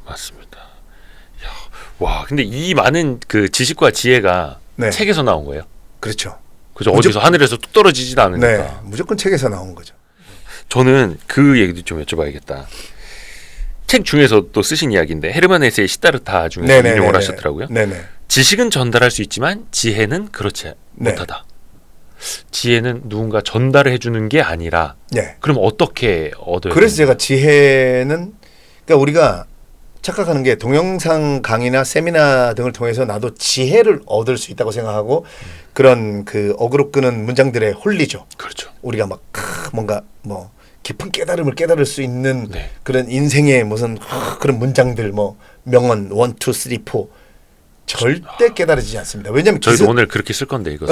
맞습니다. 야, 와, 근데 이 많은 그 지식과 지혜가 네. 책에서 나온 거예요. 그렇죠. 그죠. 무조건- 어디서 하늘에서 뚝 떨어지지도 않으니까. 네, 무조건 책에서 나온 거죠. 저는 그 얘기도 좀 여쭤봐야겠다. 책 중에서 또 쓰신 이야기인데 헤르만 헤세의 시다르타 중에서 인용을 하셨더라고요. 네네. 지식은 전달할 수 있지만 지혜는 그렇지 네. 못하다. 지혜는 누군가 전달을 해주는 게 아니라 네. 그럼 어떻게 얻어요? 그래서 제가 지혜는 그러니까 우리가 착각하는 게 동영상 강의나 세미나 등을 통해서 나도 지혜를 얻을 수 있다고 생각하고 그런 그 어그로 끄는 문장들에 홀리죠. 그렇죠. 우리가 막 뭔가 뭐 깊은 깨달음을 깨달을 수 있는 네. 그런 인생의 무슨 그런 문장들 뭐 명언 1, 2, 3, 4 절대 깨달아지지 않습니다. 왜냐하면 저희도 오늘 그렇게 쓸 건데 이거.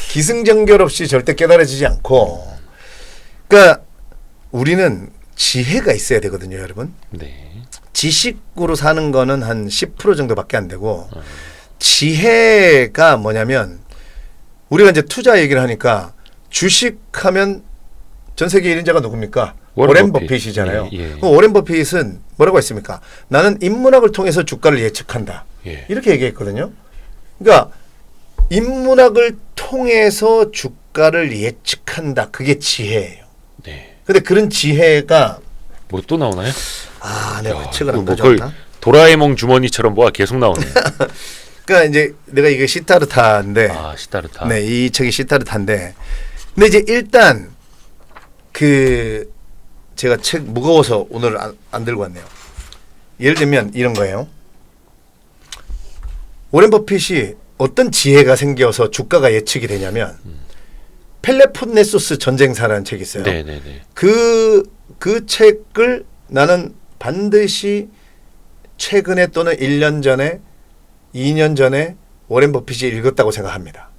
기승전결 없이 절대 깨달아지지 않고 그러니까 우리는 지혜가 있어야 되거든요, 여러분. 네. 지식으로 사는 거는 한 10% 정도밖에 안 되고 지혜가 뭐냐면 우리가 이제 투자 얘기를 하니까 주식하면 전 세계 1인자가 누굽니까? 워렌 버핏이잖아요. 예, 예. 그럼 워렌 버핏은 뭐라고 했습니까? 나는 인문학을 통해서 주가를 예측한다. 예. 이렇게 얘기했거든요. 그러니까 인문학을 통해서 주가를 예측한다. 그게 지혜예요. 네. 근데 그런 지혜가 뭐 또 나오나요? 내가 그 책을 안 뭐 거의 가져왔나? 도라에몽 주머니처럼 뭐가 계속 나오네. 그러니까 이제 내가 이게 시타르타인데 시다르타. 네, 이 책이 시타르타인데 근데 이제 일단 그 제가 책 무거워서 오늘 안 들고 왔네요. 예를 들면 이런 거예요. 워렌 버핏이 어떤 지혜가 생겨서 주가가 예측이 되냐면 펠레폰네소스 전쟁사라는 책이 있어요. 네네네. 그 책을 나는 반드시 최근에 또는 1년 전에 2년 전에 워렌 버핏이 읽었다고 생각합니다.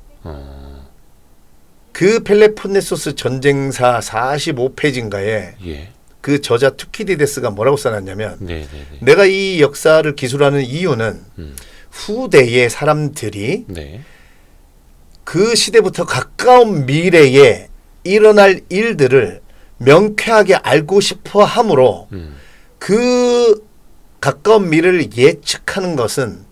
그 펠레폰네소스 전쟁사 45페이지인가에 예. 그 저자 투키디데스가 뭐라고 써놨냐면 네네네. 내가 이 역사를 기술하는 이유는 후대의 사람들이 네. 그 시대부터 가까운 미래에 일어날 일들을 명쾌하게 알고 싶어 하므로 그 가까운 미래를 예측하는 것은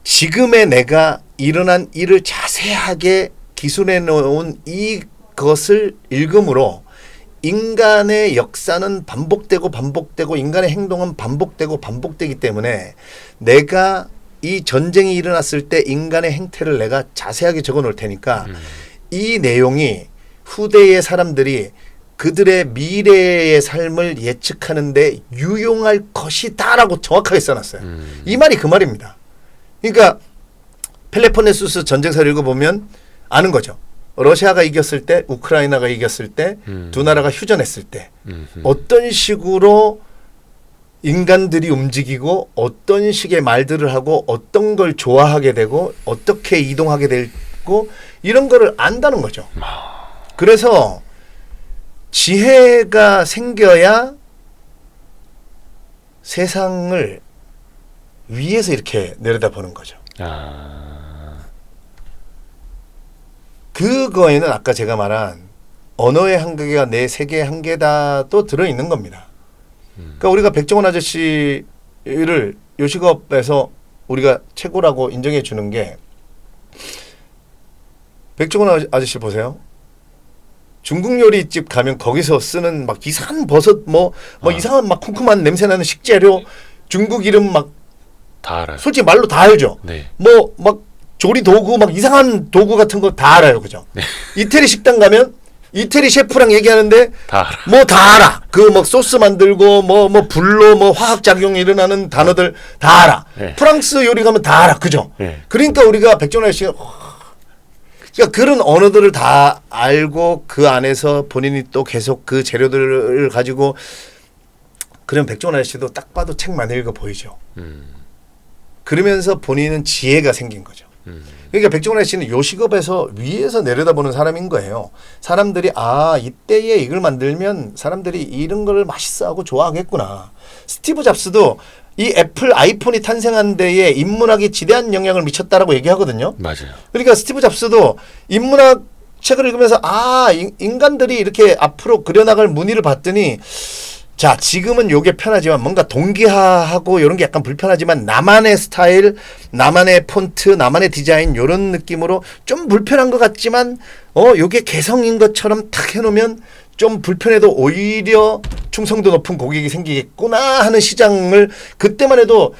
지금의 내가 일어난 일을 자세하게 기술해 놓은 이것을 읽음으로 인간의 역사는 반복되고 인간의 행동은 반복되기 때문에 내가 이 전쟁이 일어났을 때 인간의 행태를 내가 자세하게 적어 놓을 테니까 이 내용이 후대의 사람들이 그들의 미래의 삶을 예측하는데 유용할 것이다라고 정확하게 써놨어요. 이 말이 그 말입니다. 그러니까 펠레폰네소스 전쟁사를 읽어보면 아는 거죠. 러시아가 이겼을 때, 우크라이나가 이겼을 때, 두 나라가 휴전했을 때 어떤 식으로 인간들이 움직이고 어떤 식의 말들을 하고 어떤 걸 좋아하게 되고 어떻게 이동하게 되고 이런 거를 안다는 거죠. 그래서 지혜가 생겨야 세상을 위에서 이렇게 내려다보는 거죠. 그거에는 아까 제가 말한 언어의 한계가 내 세계의 한계다도 들어있는 겁니다. 그러니까 우리가 백종원 아저씨를 요식업에서 우리가 최고라고 인정해 주는 게 백종원 아저씨 보세요. 중국 요리집 가면 거기서 쓰는 막 이상한 버섯 이상한 막 쿰쿰한 냄새 나는 식재료 중국 이름 막 다 알아요. 솔직히 말로 다 알죠. 네. 막 조리 도구 막 이상한 도구 같은 거 다 알아요. 그죠? 네. 이태리 식당 가면 이태리 셰프랑 얘기하는데 다 알아. 뭐 다 알아. 그 뭐 소스 만들고 뭐 불로 뭐 화학 작용이 일어나는 단어들 다 알아. 네. 프랑스 요리 가면 다 알아. 그죠? 네. 그러니까 우리가 백종원 씨가 그러니까 그런 언어들을 다 알고 그 안에서 본인이 또 계속 그 재료들을 가지고 그런 백종원 씨도 딱 봐도 책만 읽어 보이죠. 그러면서 본인은 지혜가 생긴 거죠. 그러니까 백종원 씨는 요식업에서 위에서 내려다보는 사람인 거예요. 사람들이 이때에 이걸 만들면 사람들이 이런 걸 맛있어하고 좋아하겠구나. 스티브 잡스도 이 애플 아이폰이 탄생한 데에 인문학이 지대한 영향을 미쳤다라고 얘기하거든요. 맞아요. 그러니까 스티브 잡스도 인문학 책을 읽으면서 인간들이 이렇게 앞으로 그려나갈 무늬를 봤더니 자, 지금은 요게 편하지만 뭔가 동기화하고 이런 게 약간 불편하지만 나만의 스타일, 나만의 폰트, 나만의 디자인 이런 느낌으로 좀 불편한 것 같지만 요게 개성인 것처럼 탁 해놓으면 좀 불편해도 오히려 충성도 높은 고객이 생기겠구나 하는 시장을 그때만 해도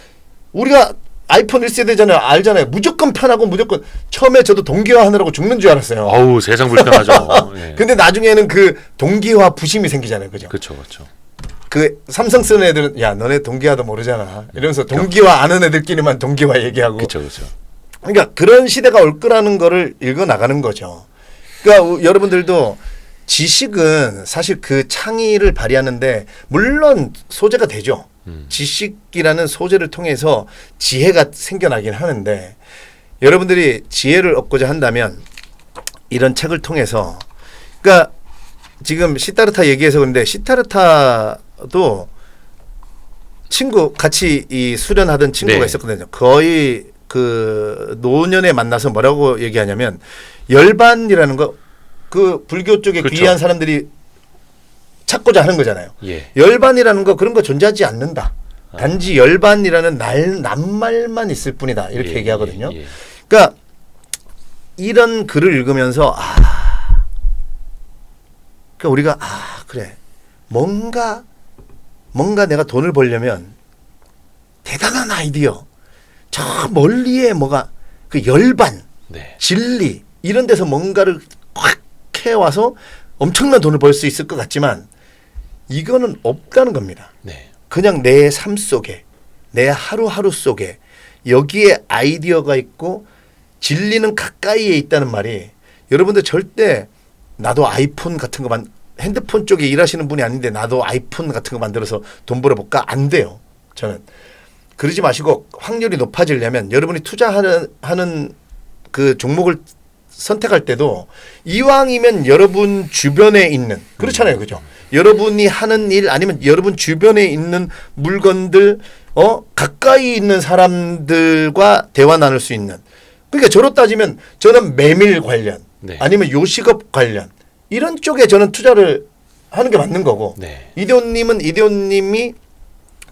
우리가 아이폰 1세대잖아요. 알잖아요. 무조건 편하고 무조건 처음에 저도 동기화하느라고 죽는 줄 알았어요. 어우, 세상 불편하죠. 네. 근데 나중에는 그 동기화 부심이 생기잖아요. 그죠? 그렇죠. 그 삼성 쓰는 애들은 야 너네 동기화도 모르잖아 이러면서 동기화 아는 애들끼리만 동기화 얘기하고 그렇죠. 그러니까 그런 시대가 올 거라는 거를 읽어 나가는 거죠. 그러니까 여러분들도 지식은 사실 그 창의를 발휘하는데 물론 소재가 되죠. 지식이라는 소재를 통해서 지혜가 생겨나긴 하는데 여러분들이 지혜를 얻고자 한다면 이런 책을 통해서 그러니까 지금 시타르타 얘기해서 그런데 시타르타도 친구 같이 이 수련하던 친구가 네. 있었거든요. 거의 그 노년에 만나서 뭐라고 얘기하냐면 열반이라는 거 그 불교 쪽에 그렇죠. 귀한 사람들이 찾고자 하는 거잖아요. 예. 열반이라는 거 그런 거 존재하지 않는다. 단지 열반이라는 낱말만 있을 뿐이다. 이렇게 얘기하거든요. 예. 그러니까 이런 글을 읽으면서 그러니까 우리가 그래 뭔가 내가 돈을 벌려면 대단한 아이디어 저 멀리에 뭐가 그 열반 네. 진리 이런 데서 뭔가를 확 해와서 엄청난 돈을 벌 수 있을 것 같지만 이거는 없다는 겁니다. 네. 그냥 내 삶 속에 내 하루하루 속에 여기에 아이디어가 있고 진리는 가까이에 있다는 말이 여러분들 절대 나도 아이폰 같은 거 핸드폰 쪽에 일하시는 분이 아닌데 나도 아이폰 같은 거 만들어서 돈 벌어볼까? 안 돼요. 저는. 그러지 마시고 확률이 높아지려면 여러분이 투자하는 그 종목을 선택할 때도 이왕이면 여러분 주변에 있는 그렇잖아요. 그죠? 여러분이 하는 일 아니면 여러분 주변에 있는 물건들 가까이 있는 사람들과 대화 나눌 수 있는 그러니까 저로 따지면 저는 메밀 관련 네. 아니면 요식업 관련 이런 쪽에 저는 투자를 하는 게 맞는 거고 네. 이대호님은 이대호님이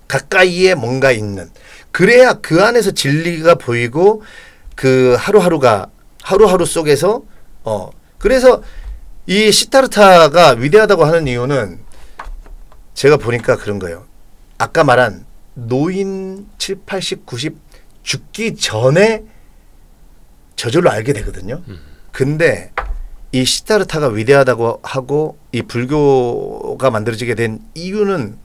가까이에 뭔가 있는 그래야 그 안에서 진리가 보이고 그 하루하루 속에서 그래서 이 시타르타가 위대하다고 하는 이유는 제가 보니까 그런 거예요. 아까 말한 노인 7, 80, 90 죽기 전에 저절로 알게 되거든요. 근데 이 시타르타가 위대하다고 하고 이 불교가 만들어지게 된 이유는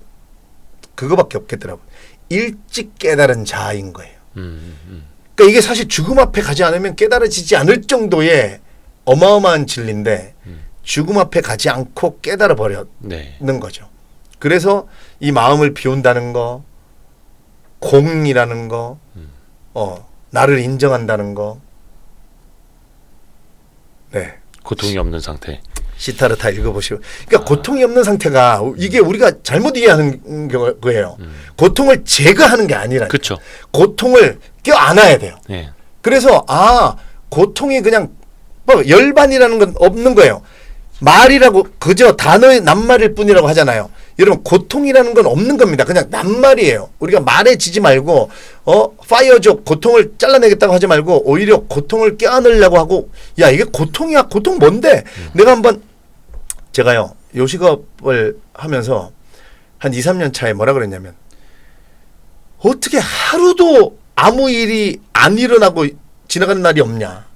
그거밖에 없겠더라고요. 일찍 깨달은 자인 거예요. 그러니까 이게 사실 죽음 앞에 가지 않으면 깨달아지지 않을 정도의 어마어마한 진리인데 죽음 앞에 가지 않고 깨달아 버렸는 네. 거죠. 그래서 이 마음을 비운다는 거, 공이라는 거, 나를 인정한다는 거. 네. 고통이 없는 상태. 시타르타 읽어보시고. 그러니까 고통이 없는 상태가 이게 우리가 잘못 이해하는 거예요. 고통을 제거하는 게 아니라 그렇죠. 고통을 껴안아야 돼요. 예. 그래서 고통이 그냥 뭐 열반이라는 건 없는 거예요. 말이라고 그저 단어의 낱말일 뿐이라고 하잖아요. 여러분 고통이라는 건 없는 겁니다. 그냥 낱말이에요. 우리가 말에 지지 말고 파이어족 고통을 잘라내겠다고 하지 말고 오히려 고통을 껴안으려고 하고 야 이게 고통이야. 고통 뭔데? 내가 한번 제가요 요식업을 하면서 한 2, 3년 차에 뭐라 그랬냐면 어떻게 하루도 아무 일이 안 일어나고 지나가는 날이 없냐.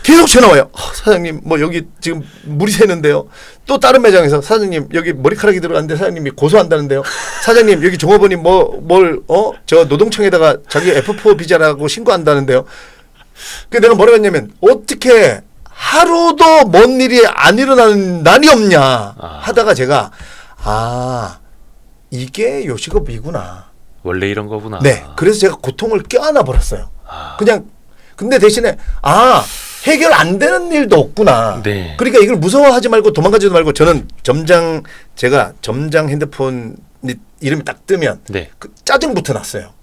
계속 전화 와요. 사장님 뭐 여기 지금 물이 새는데요. 또 다른 매장에서 사장님 여기 머리카락이 들어갔는데 사장님이 고소한다는데요. 사장님 여기 종업원이 저 노동청에다가 자기 F4 비자라고 신고한다는데요. 그 내가 뭐라고 했냐면 어떻게 하루도 뭔 일이 안 일어나는 날이 없냐 하다가 제가 이게 요식업이구나. 원래 이런 거구나. 네. 그래서 제가 고통을 껴안아 버렸어요. 그냥 근데 대신에 해결 안 되는 일도 없구나. 네. 그러니까 이걸 무서워하지 말고 도망가지도 말고 저는 제가 점장 핸드폰 이름이 딱 뜨면 네. 그 짜증부터 났어요.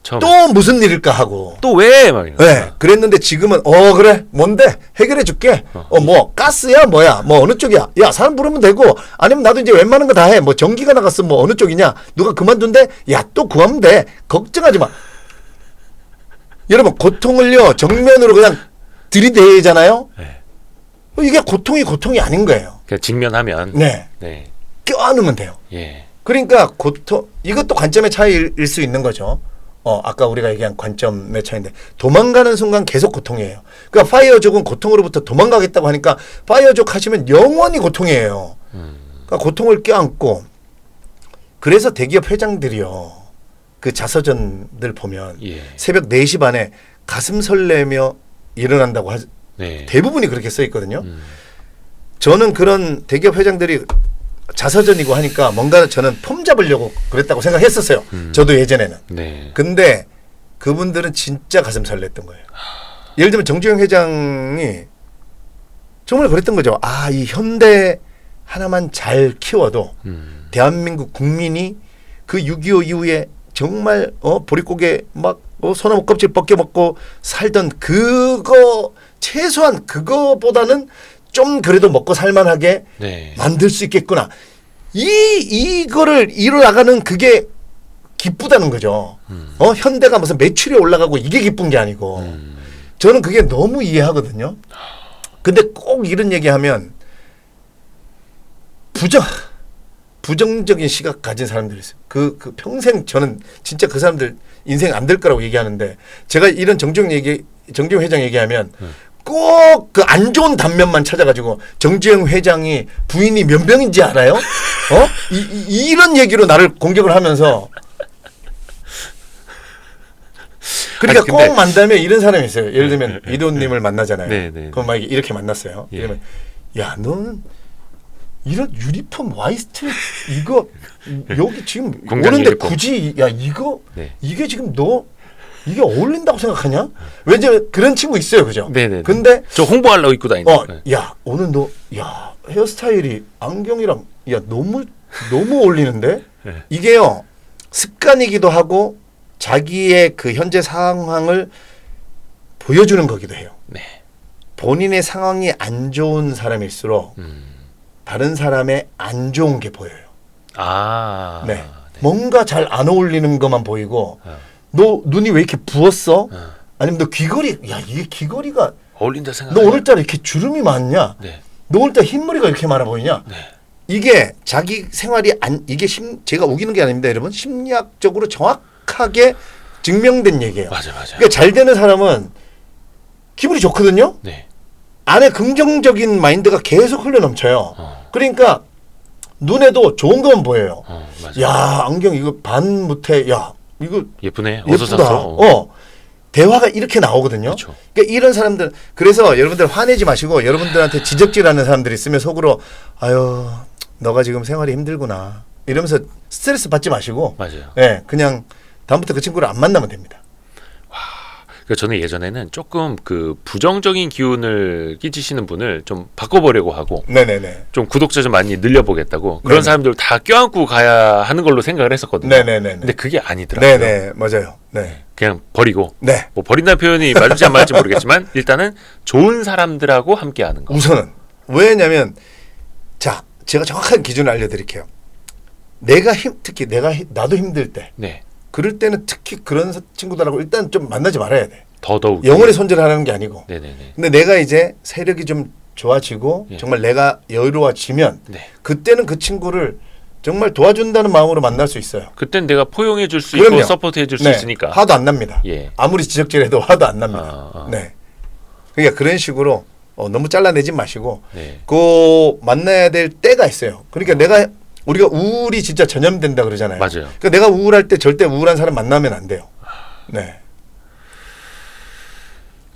처음. 또 무슨 일일까 하고. 또 왜? 막 이런. 네. 그랬는데 지금은 그래. 뭔데? 해결해 줄게. 뭐 가스야 뭐야? 뭐 어느 쪽이야? 야, 사람 부르면 되고 아니면 나도 이제 웬만한 거 다 해. 뭐 전기가 나갔으면 뭐 어느 쪽이냐? 누가 그만둔대? 야, 또 구하면 돼. 걱정하지 마. 여러분, 고통을요. 정면으로 그냥 들이대잖아요. 네. 이게 고통이 아닌 거예요. 그냥 직면하면. 네. 네. 껴안으면 돼요. 예. 그러니까 이것도 관점의 차이일 수 있는 거죠. 아까 우리가 얘기한 관점의 차이인데 도망가는 순간 계속 고통이에요. 그러니까 파이어족은 고통으로부터 도망가겠다고 하니까 파이어족 하시면 영원히 고통이에요. 그러니까 고통을 껴안고 그래서 대기업 회장들이요. 그 자서전들 보면 예. 새벽 4시 반에 가슴 설레며 일어난다고 네. 대부분이 그렇게 써 있거든요. 저는 그런 대기업 회장들이 자서전이고 하니까 뭔가 저는 폼 잡으려고 그랬다고 생각했었어요. 저도 예전에는. 네. 근데 그분들은 진짜 가슴 설렜던 거예요. 예를 들면 정주영 회장이 정말 그랬던 거죠. 이 현대 하나만 잘 키워도 대한민국 국민이 그 6.25 이후에 정말 보릿고개 막 소나무 껍질 벗겨 먹고 살던 그거 최소한 그거보다는 좀 그래도 먹고 살만하게 네. 만들 수 있겠구나. 이거를 이뤄나가는 그게 기쁘다는 거죠. 현대가 무슨 매출이 올라가고 이게 기쁜 게 아니고. 저는 그게 너무 이해하거든요. 근데 꼭 이런 얘기하면 부정적인 시각 가진 사람들이 있어요. 그 평생 저는 진짜 그 사람들 인생 안 될 거라고 얘기하는데 제가 이런 정주영 회장 얘기하면 꼭 그 안 좋은 단면만 찾아가지고 정주영 회장이 부인이 몇 명인지 알아요? 이런 얘기로 나를 공격을 하면서 그러니까 근데 꼭 만나면 이런 사람이 있어요. 예를 들면 이도님을 만나잖아요. 네. 그럼 막 이렇게 만났어요. 예. 그러면 야 너는 이런 유니폼 와이스트 이거 여기 지금 공장 오는데 유니폼. 굳이 이거 네. 이게 지금 너 이게 어울린다고 생각하냐? 왜냐면 그런 친구 있어요, 그죠? 네네. 근데 저 홍보하려고 입고 다니는. 야 오늘 너 헤어스타일이 안경이랑 너무 어울리는데 네. 이게요 습관이기도 하고 자기의 그 현재 상황을 보여주는 거기도 해요. 네. 본인의 상황이 안 좋은 사람일수록 다른 사람의 안 좋은 게 보여요. 네. 뭔가 잘 안 어울리는 것만 보이고 너 눈이 왜 이렇게 부었어? 아니면 너 귀걸이 이게 귀걸이가 어울린다 생각. 너 오늘따라 이렇게 주름이 많냐? 네. 너 오늘따라 흰머리가 이렇게 많아 보이냐? 네. 이게 자기 생활이 이게 제가 우기는 게 아닙니다, 여러분. 심리학적으로 정확하게 증명된 얘기예요. 맞아요. 그러니까 잘 되는 사람은 기분이 좋거든요. 네. 안에 긍정적인 마인드가 계속 흘러넘쳐요. 그러니까 눈에도 좋은 것만 보여요. 맞아요. 야 안경 이거 반무태 야 이거 예쁘네. 어디서 예쁘다. 샀어? 대화가 이렇게 나오거든요. 그렇죠. 그러니까 이런 사람들 그래서 여러분들 화내지 마시고 여러분들한테 지적질하는 사람들이 있으면 속으로 아유 너가 지금 생활이 힘들구나 이러면서 스트레스 받지 마시고 맞아요. 네, 그냥 다음부터 그 친구를 안 만나면 됩니다. 그러니까 저는 예전에는 조금 그 부정적인 기운을 끼치시는 분을 좀 바꿔보려고 하고 네네네. 좀 구독자 좀 많이 늘려보겠다고 그런 네네. 사람들 다 껴안고 가야 하는 걸로 생각을 했었거든요. 네네네. 근데 그게 아니더라고요. 네네 맞아요. 네. 그냥 버리고 네. 뭐 버린다는 표현이 맞을지 안 맞을지 모르겠지만 일단은 좋은 사람들하고 함께하는 거. 우선은 왜냐면 자 제가 정확한 기준을 알려드릴게요. 특히 나도 힘들 때 네. 그럴 때는 특히 그런 친구들하고 일단 좀 만나지 말아야 돼. 더더욱 영혼의 손질을 하는 게 아니고. 네네네. 근데 내가 이제 세력이 좀 좋아지고 예. 정말 내가 여유로워지면 네. 그때는 그 친구를 정말 도와준다는 마음으로 만날 수 있어요. 그땐 내가 포용해 줄 수 그럼요. 있고 서포트해 줄 수 네. 있으니까. 화도 안 납니다. 예. 아무리 지적질해도 화도 안 납니다. 아. 네. 그러니까 그런 식으로 너무 잘라내지 마시고 네. 그 만나야 될 때가 있어요. 그러니까 우리가 우울이 진짜 전염된다 그러잖아요. 맞아요. 그러니까 내가 우울할 때 절대 우울한 사람 만나면 안 돼요. 네.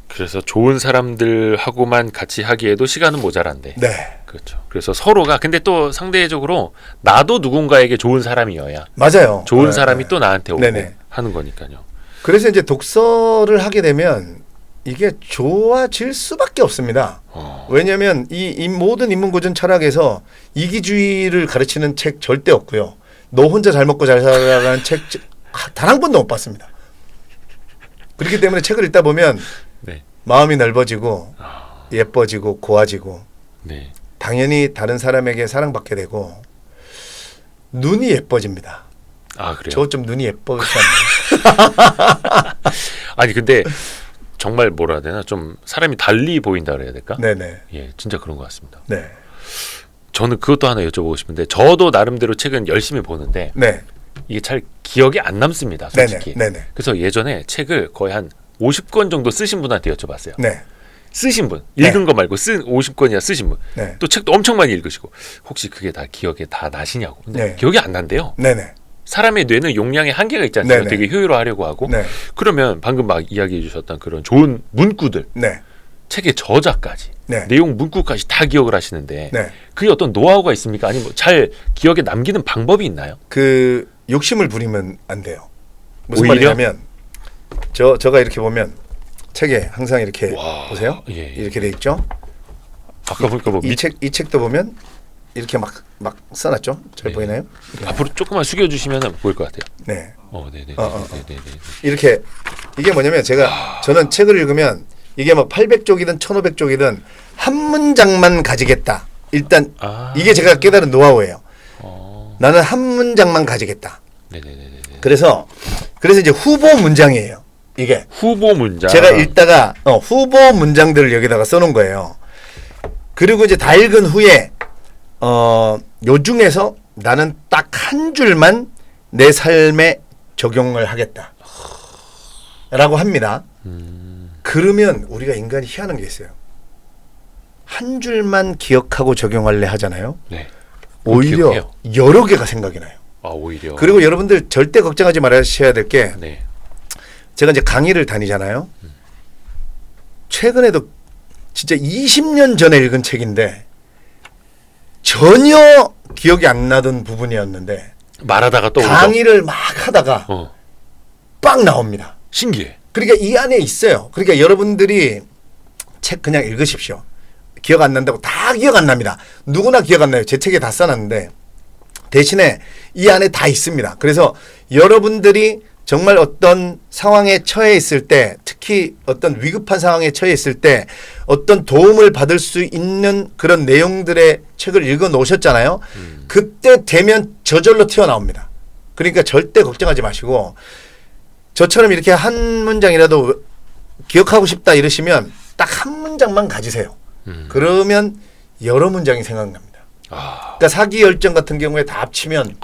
그래서 좋은 사람들하고만 같이 하기에도 시간은 모자란데. 네. 그렇죠. 그래서 서로가 근데 또 상대적으로 나도 누군가에게 좋은 사람이어야 맞아요. 좋은 네, 사람이 네. 또 나한테 오고 네네. 하는 거니까요. 그래서 이제 독서를 하게 되면 이게 좋아질 수밖에 없습니다. 왜냐하면 이 모든 인문고전 철학에서 이기주의를 가르치는 책 절대 없고요. 너 혼자 잘 먹고 잘 살아가는 책 단 한 권도 못 봤습니다. 그렇기 때문에 책을 읽다 보면 네. 마음이 넓어지고 예뻐지고 고와지고 네. 당연히 다른 사람에게 사랑받게 되고 눈이 예뻐집니다. 아 그래요. 저 좀 눈이 예뻐지 않나요? 아니 근데 정말 뭐라 해야 되나 좀 사람이 달리 보인다 그래야 될까? 네네. 예, 진짜 그런 것 같습니다. 네. 저는 그것도 하나 여쭤보고 싶은데 저도 나름대로 책은 열심히 보는데 네. 이게 잘 기억이 안 남습니다, 솔직히. 네네. 그래서 예전에 책을 거의 한 50권 정도 쓰신 분한테 여쭤봤어요. 네. 쓰신 분, 네. 읽은 거 말고 쓴 50권이나 쓰신 분. 네. 또 책도 엄청 많이 읽으시고 혹시 그게 다 기억에 다 나시냐고. 근데 네. 기억이 안 난대요. 네네. 사람의 뇌는 용량의 한계가 있지 않습니까? 네네. 되게 효율화하려고 하고. 네. 그러면 방금 막 이야기해 주셨던 그런 좋은 문구들, 네. 책의 저자까지, 네. 내용 문구까지 다 기억을 하시는데 네. 그게 어떤 노하우가 있습니까? 아니면 잘 기억에 남기는 방법이 있나요? 그 욕심을 부리면 안 돼요. 무슨 오히려? 말이냐면 저가 이렇게 보면 책에 항상 이렇게 와, 보세요. 예, 예. 이렇게 돼 있죠. 아까 보니까 뭐 이 책도 보면 이렇게 막 써놨죠. 잘 네. 보이나요? 앞으로 조금만 숙여주시면 보일 것 같아요. 네. 네네. 네네. 이렇게 이게 뭐냐면 저는 책을 읽으면 이게 뭐 800쪽이든 1500쪽이든 한 문장만 가지겠다. 일단 이게 제가 깨달은 노하우예요. 나는 한 문장만 가지겠다. 네네네. 그래서 이제 후보 문장이에요. 이게 후보 문장. 제가 읽다가 후보 문장들을 여기다가 써놓은 거예요. 그리고 이제 다 읽은 후에 요 중에서 나는 딱 한 줄만 내 삶에 적용을 하겠다. 라고 합니다. 그러면 우리가 인간이 희한한 게 있어요. 한 줄만 기억하고 적용할래 하잖아요. 네. 오히려 기억해요. 여러 개가 생각이 나요. 아 오히려. 그리고 여러분들 절대 걱정하지 말아야 될 게 네. 제가 이제 강의를 다니잖아요. 최근에도 진짜 20년 전에 읽은 책인데 전혀 기억이 안 나던 부분이었는데 말하다가 떠오르죠. 강의를 막 하다가 빵 나옵니다. 신기해. 그러니까 이 안에 있어요. 그러니까 여러분들이 책 그냥 읽으십시오. 기억 안 난다고 다 기억 안 납니다. 누구나 기억 안 나요. 제 책에 다 써놨는데 대신에 이 안에 다 있습니다. 그래서 여러분들이 정말 어떤 상황에 처해 있을 때, 특히 어떤 위급한 상황에 처해 있을 때 어떤 도움을 받을 수 있는 그런 내용들의 책을 읽어 놓으셨잖아요. 그때 되면 저절로 튀어나옵니다. 그러니까 절대 걱정하지 마시고 저처럼 이렇게 한 문장이라도 기억하고 싶다 이러시면 딱 한 문장만 가지세요. 그러면 여러 문장이 생각납니다. 그러니까 사기 열정 같은 경우에 다 합치면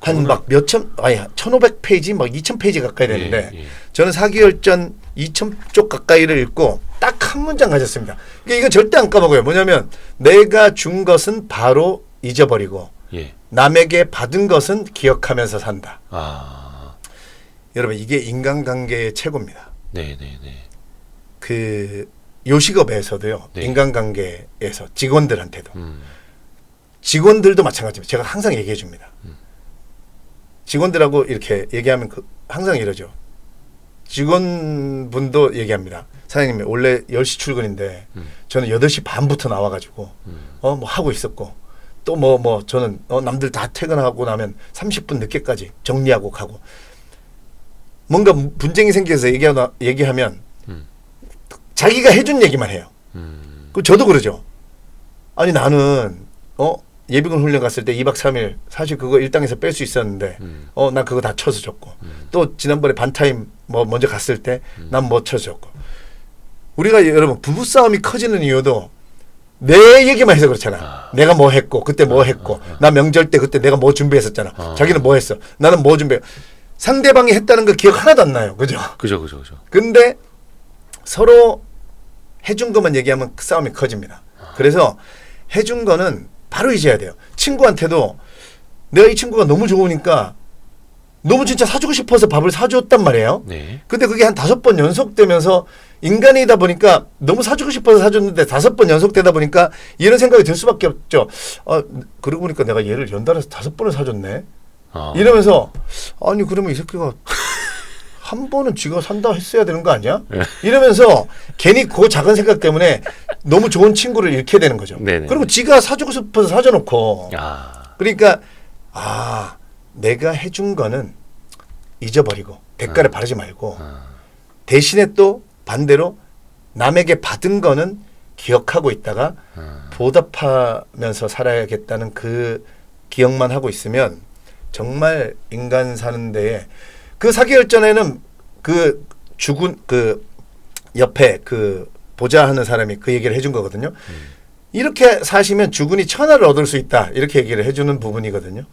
한 막 1500페이지, 막 2000페이지 가까이 되는데 예. 저는 사기 열전 2000쪽 가까이를 읽고 딱 한 문장 가졌습니다. 그러니까 이거 절대 안 까먹어요. 뭐냐면 내가 준 것은 바로 잊어버리고 예. 남에게 받은 것은 기억하면서 산다. 여러분 이게 인간관계의 최고입니다. 네네네. 그 요식업에서도요. 네. 인간관계에서 직원들한테도 직원들도 마찬가지입니다. 제가 항상 얘기해 줍니다. 직원들하고 이렇게 얘기하면 항상 이러죠. 직원분도 얘기합니다. 사장님 원래 10시 출근인데 저는 8시 반부터 나와가지고 뭐 하고 있었고 또 뭐 저는 남들 다 퇴근하고 나면 30분 늦게까지 정리하고 가고 뭔가 분쟁이 생겨서 얘기하면 자기가 해준 얘기만 해요. 그 저도 그러죠. 아니 나는 예비군 훈련 갔을 때 2박 3일 사실 그거 일당에서 뺄 수 있었는데 난 그거 다 쳐서 줬고 또 지난번에 반타임 뭐 먼저 갔을 때 난 뭐 쳐서 줬고 우리가 여러분 부부싸움이 커지는 이유도 내 얘기만 해서 그렇잖아. 내가 뭐 했고 그때 뭐 했고 나 명절 때 그때 내가 뭐 준비했었잖아. 자기는 뭐 했어. 나는 뭐 준비해. 상대방이 했다는 거 기억 하나도 안 나요. 그죠? 그죠. 근데 서로 해준 것만 얘기하면 그 싸움이 커집니다. 그래서 해준 거는 바로 잊어야 돼요. 친구한테도 내가 이 친구가 너무 좋으니까 너무 진짜 사주고 싶어서 밥을 사줬단 말이에요. 네. 근데 그게 한 5번 연속되면서 인간이다 보니까 너무 사주고 싶어서 사줬는데 5번 연속되다 보니까 이런 생각이 들 수밖에 없죠. 그러고 보니까 내가 얘를 연달아서 5번을 사줬네. 이러면서 아니 그러면 이 새끼가 한 번은 쥐가 산다 했어야 되는 거 아니야? 이러면서 괜히 그 작은 생각 때문에 너무 좋은 친구를 잃게 되는 거죠. 네네. 그리고 지가 사주고 싶어서 사줘놓고 그러니까 내가 해준 거는 잊어버리고 대가를 바라지 말고 대신에 또 반대로 남에게 받은 거는 기억하고 있다가 보답하면서 살아야겠다는 그 기억만 하고 있으면 정말 인간 사는 데에 그 사기열전에는 그 죽은 그 옆에 그 보좌하는 사람이 그 얘기를 해준 거거든요. 이렇게 사시면 주군이 천하를 얻을 수 있다. 이렇게 얘기를 해주는 부분이거든요.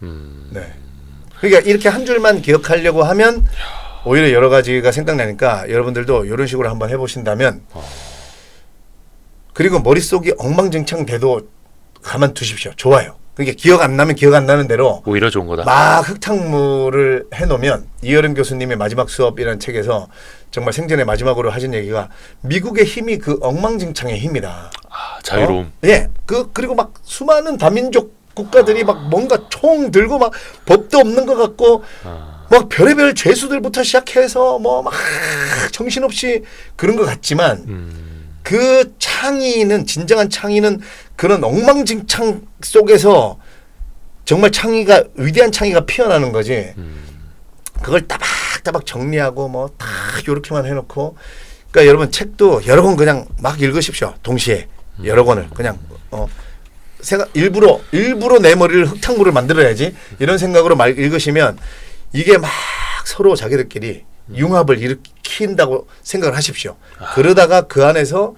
네. 그러니까 이렇게 한 줄만 기억하려고 하면 오히려 여러 가지가 생각나니까 여러분들도 이런 식으로 한번 해보신다면 그리고 머릿속이 엉망진창 돼도 가만 두십시오. 좋아요. 그게 기억 안 나면 기억 안 나는 대로 오히려 좋은 거다. 막 흙탕물을 해놓으면 이여름 교수님의 마지막 수업이라는 책에서 정말 생전에 마지막으로 하신 얘기가 미국의 힘이 그 엉망진창의 힘이다. 자유로움. 예. 그리고 막 수많은 다민족 국가들이 막 뭔가 총 들고 막 법도 없는 것 같고 막 별의별 죄수들부터 시작해서 뭐 막 정신없이 그런 것 같지만 그 창의는 진정한 창의는 그런 엉망진창 속에서 정말 창의가 위대한 창의가 피어나는 거지. 그걸 따박따박 정리하고 뭐 다 요렇게만 해놓고 그러니까 여러분 책도 여러 권 그냥 막 읽으십시오. 동시에 여러 권을 그냥 일부러 내 머리를 흙탕물을 만들어야지 이런 생각으로 막 읽으시면 이게 막 서로 자기들끼리 융합을 일으킨다고 생각을 하십시오. 그러다가 그 안에서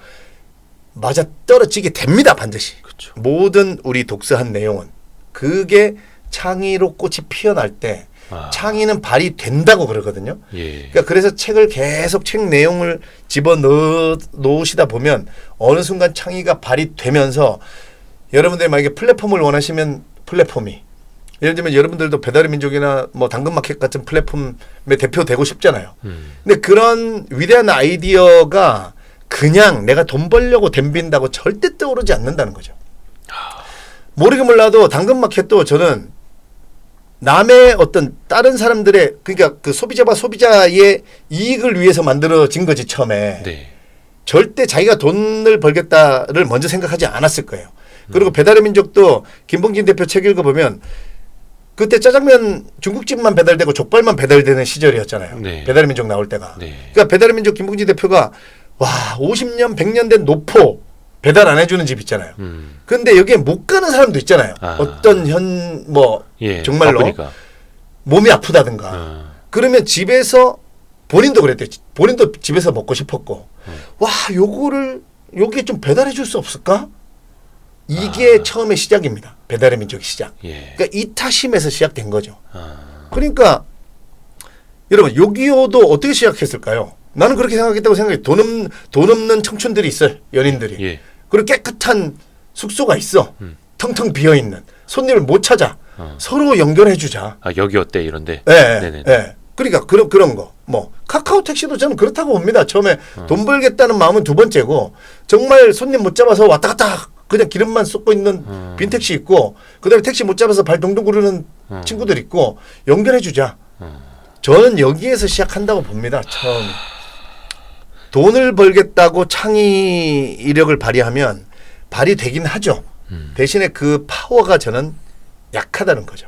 맞아 떨어지게 됩니다. 반드시. 그쵸. 모든 우리 독서한 내용은 그게 창의로 꽃이 피어날 때 창의는 발휘된다고 그러거든요. 예. 그러니까 그래서 책을 계속 책 내용을 집어넣으시다 보면 어느 순간 창의가 발휘되면서 여러분들이 만약에 플랫폼을 원하시면 플랫폼이 예를 들면 여러분들도 배달의 민족이나 뭐 당근마켓 같은 플랫폼의 대표 되고 싶잖아요. 근데 그런 위대한 아이디어가 그냥 내가 돈 벌려고 덤빈다고 절대 떠오르지 않는다는 거죠. 모르게 몰라도 당근마켓도 저는 남의 어떤 다른 사람들의 그러니까 그 소비자와 소비자의 이익을 위해서 만들어진 거지 처음에. 네. 절대 자기가 돈을 벌겠다를 먼저 생각하지 않았을 거예요. 그리고 배달의 민족도 김봉진 대표 책 읽어보면 그때 짜장면 중국집만 배달되고 족발만 배달되는 시절이었잖아요. 네. 배달의 민족 나올 때가. 네. 그러니까 배달의 민족 김봉진 대표가 와 50년 100년 된 노포 배달 안 해주는 집 있잖아요. 근데 여기에 못 가는 사람도 있잖아요. 어떤 정말로 바쁘니까. 몸이 아프다든가. 그러면 집에서 본인도 그랬대요. 본인도 집에서 먹고 싶었고 와 요거를 여기에 좀 배달해 줄 수 없을까? 이게 처음에 시작입니다. 배달의 민족 시작. 예. 그러니까 이타심에서 시작된 거죠. 그러니까 여러분 요기요도 어떻게 시작했을까요? 나는 그렇게 생각했다고 생각해요. 돈 없는 청춘들이 있어요. 연인들이. 예. 그리고 깨끗한 숙소가 있어. 텅텅 비어있는. 손님을 못 찾아. 서로 연결해주자. 여기 어때 이런데. 예. 네네. 예. 그러니까 그런 거. 뭐 카카오 택시도 저는 그렇다고 봅니다. 처음에 돈 벌겠다는 마음은 두 번째고 정말 손님 못 잡아서 왔다 갔다 그냥 기름만 쏟고 있는 빈 택시 있고 그다음에 택시 못 잡아서 발 동동 구르는 친구들 있고 연결해주자. 저는 여기에서 시작한다고 봅니다. 처음 돈을 벌겠다고 창의 이력을 발휘하면 발휘되긴 하죠. 대신에 그 파워가 저는 약하다는 거죠.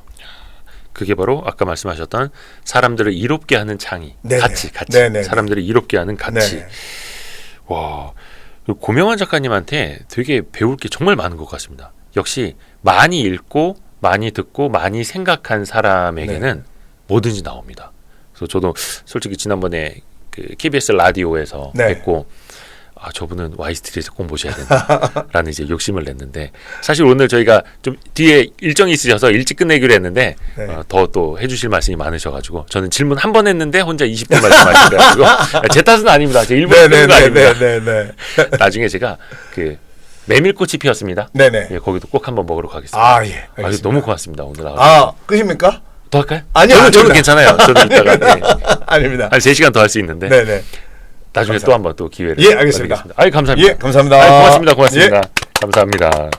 그게 바로 아까 말씀하셨던 사람들을 이롭게 하는 창의, 네네. 가치. 네네. 사람들을 이롭게 하는 가치. 네. 와, 고명환 작가님한테 되게 배울 게 정말 많은 것 같습니다. 역시 많이 읽고 많이 듣고 많이 생각한 사람에게는 네. 뭐든지 나옵니다. 그래서 저도 솔직히 지난번에 그 KBS 라디오에서 네. 뵙고 저분은 Y스트리트에서 꼭 모셔야 된다라는 이제 욕심을 냈는데 사실 오늘 저희가 좀 뒤에 일정이 있으셔서 일찍 끝내기로 했는데 네. 더 또 해주실 말씀이 많으셔가지고 저는 질문 한 번 했는데 혼자 20분 말씀하시더라고요. 제 탓은 아닙니다. 제 일부러 뺀 거 아닙니다. 네네네. 나중에 제가 그 메밀꽃이 피었습니다. 네네. 예, 거기도 꼭 한번 먹으러 가겠습니다. 아 예. 알겠습니다. 너무 고맙습니다. 오늘 나와서. 끝입니까? 더 할까요? 아니요, 저는 아닙니다. 괜찮아요. 저는 이따가 네. 아닙니다. 한 3시간 더 할 수 있는데 네네. 나중에 감사합니다. 또 한번 또 기회를 예, 알겠습니다. 감사합니다. 예, 감사합니다. 고맙습니다. 예. 감사합니다.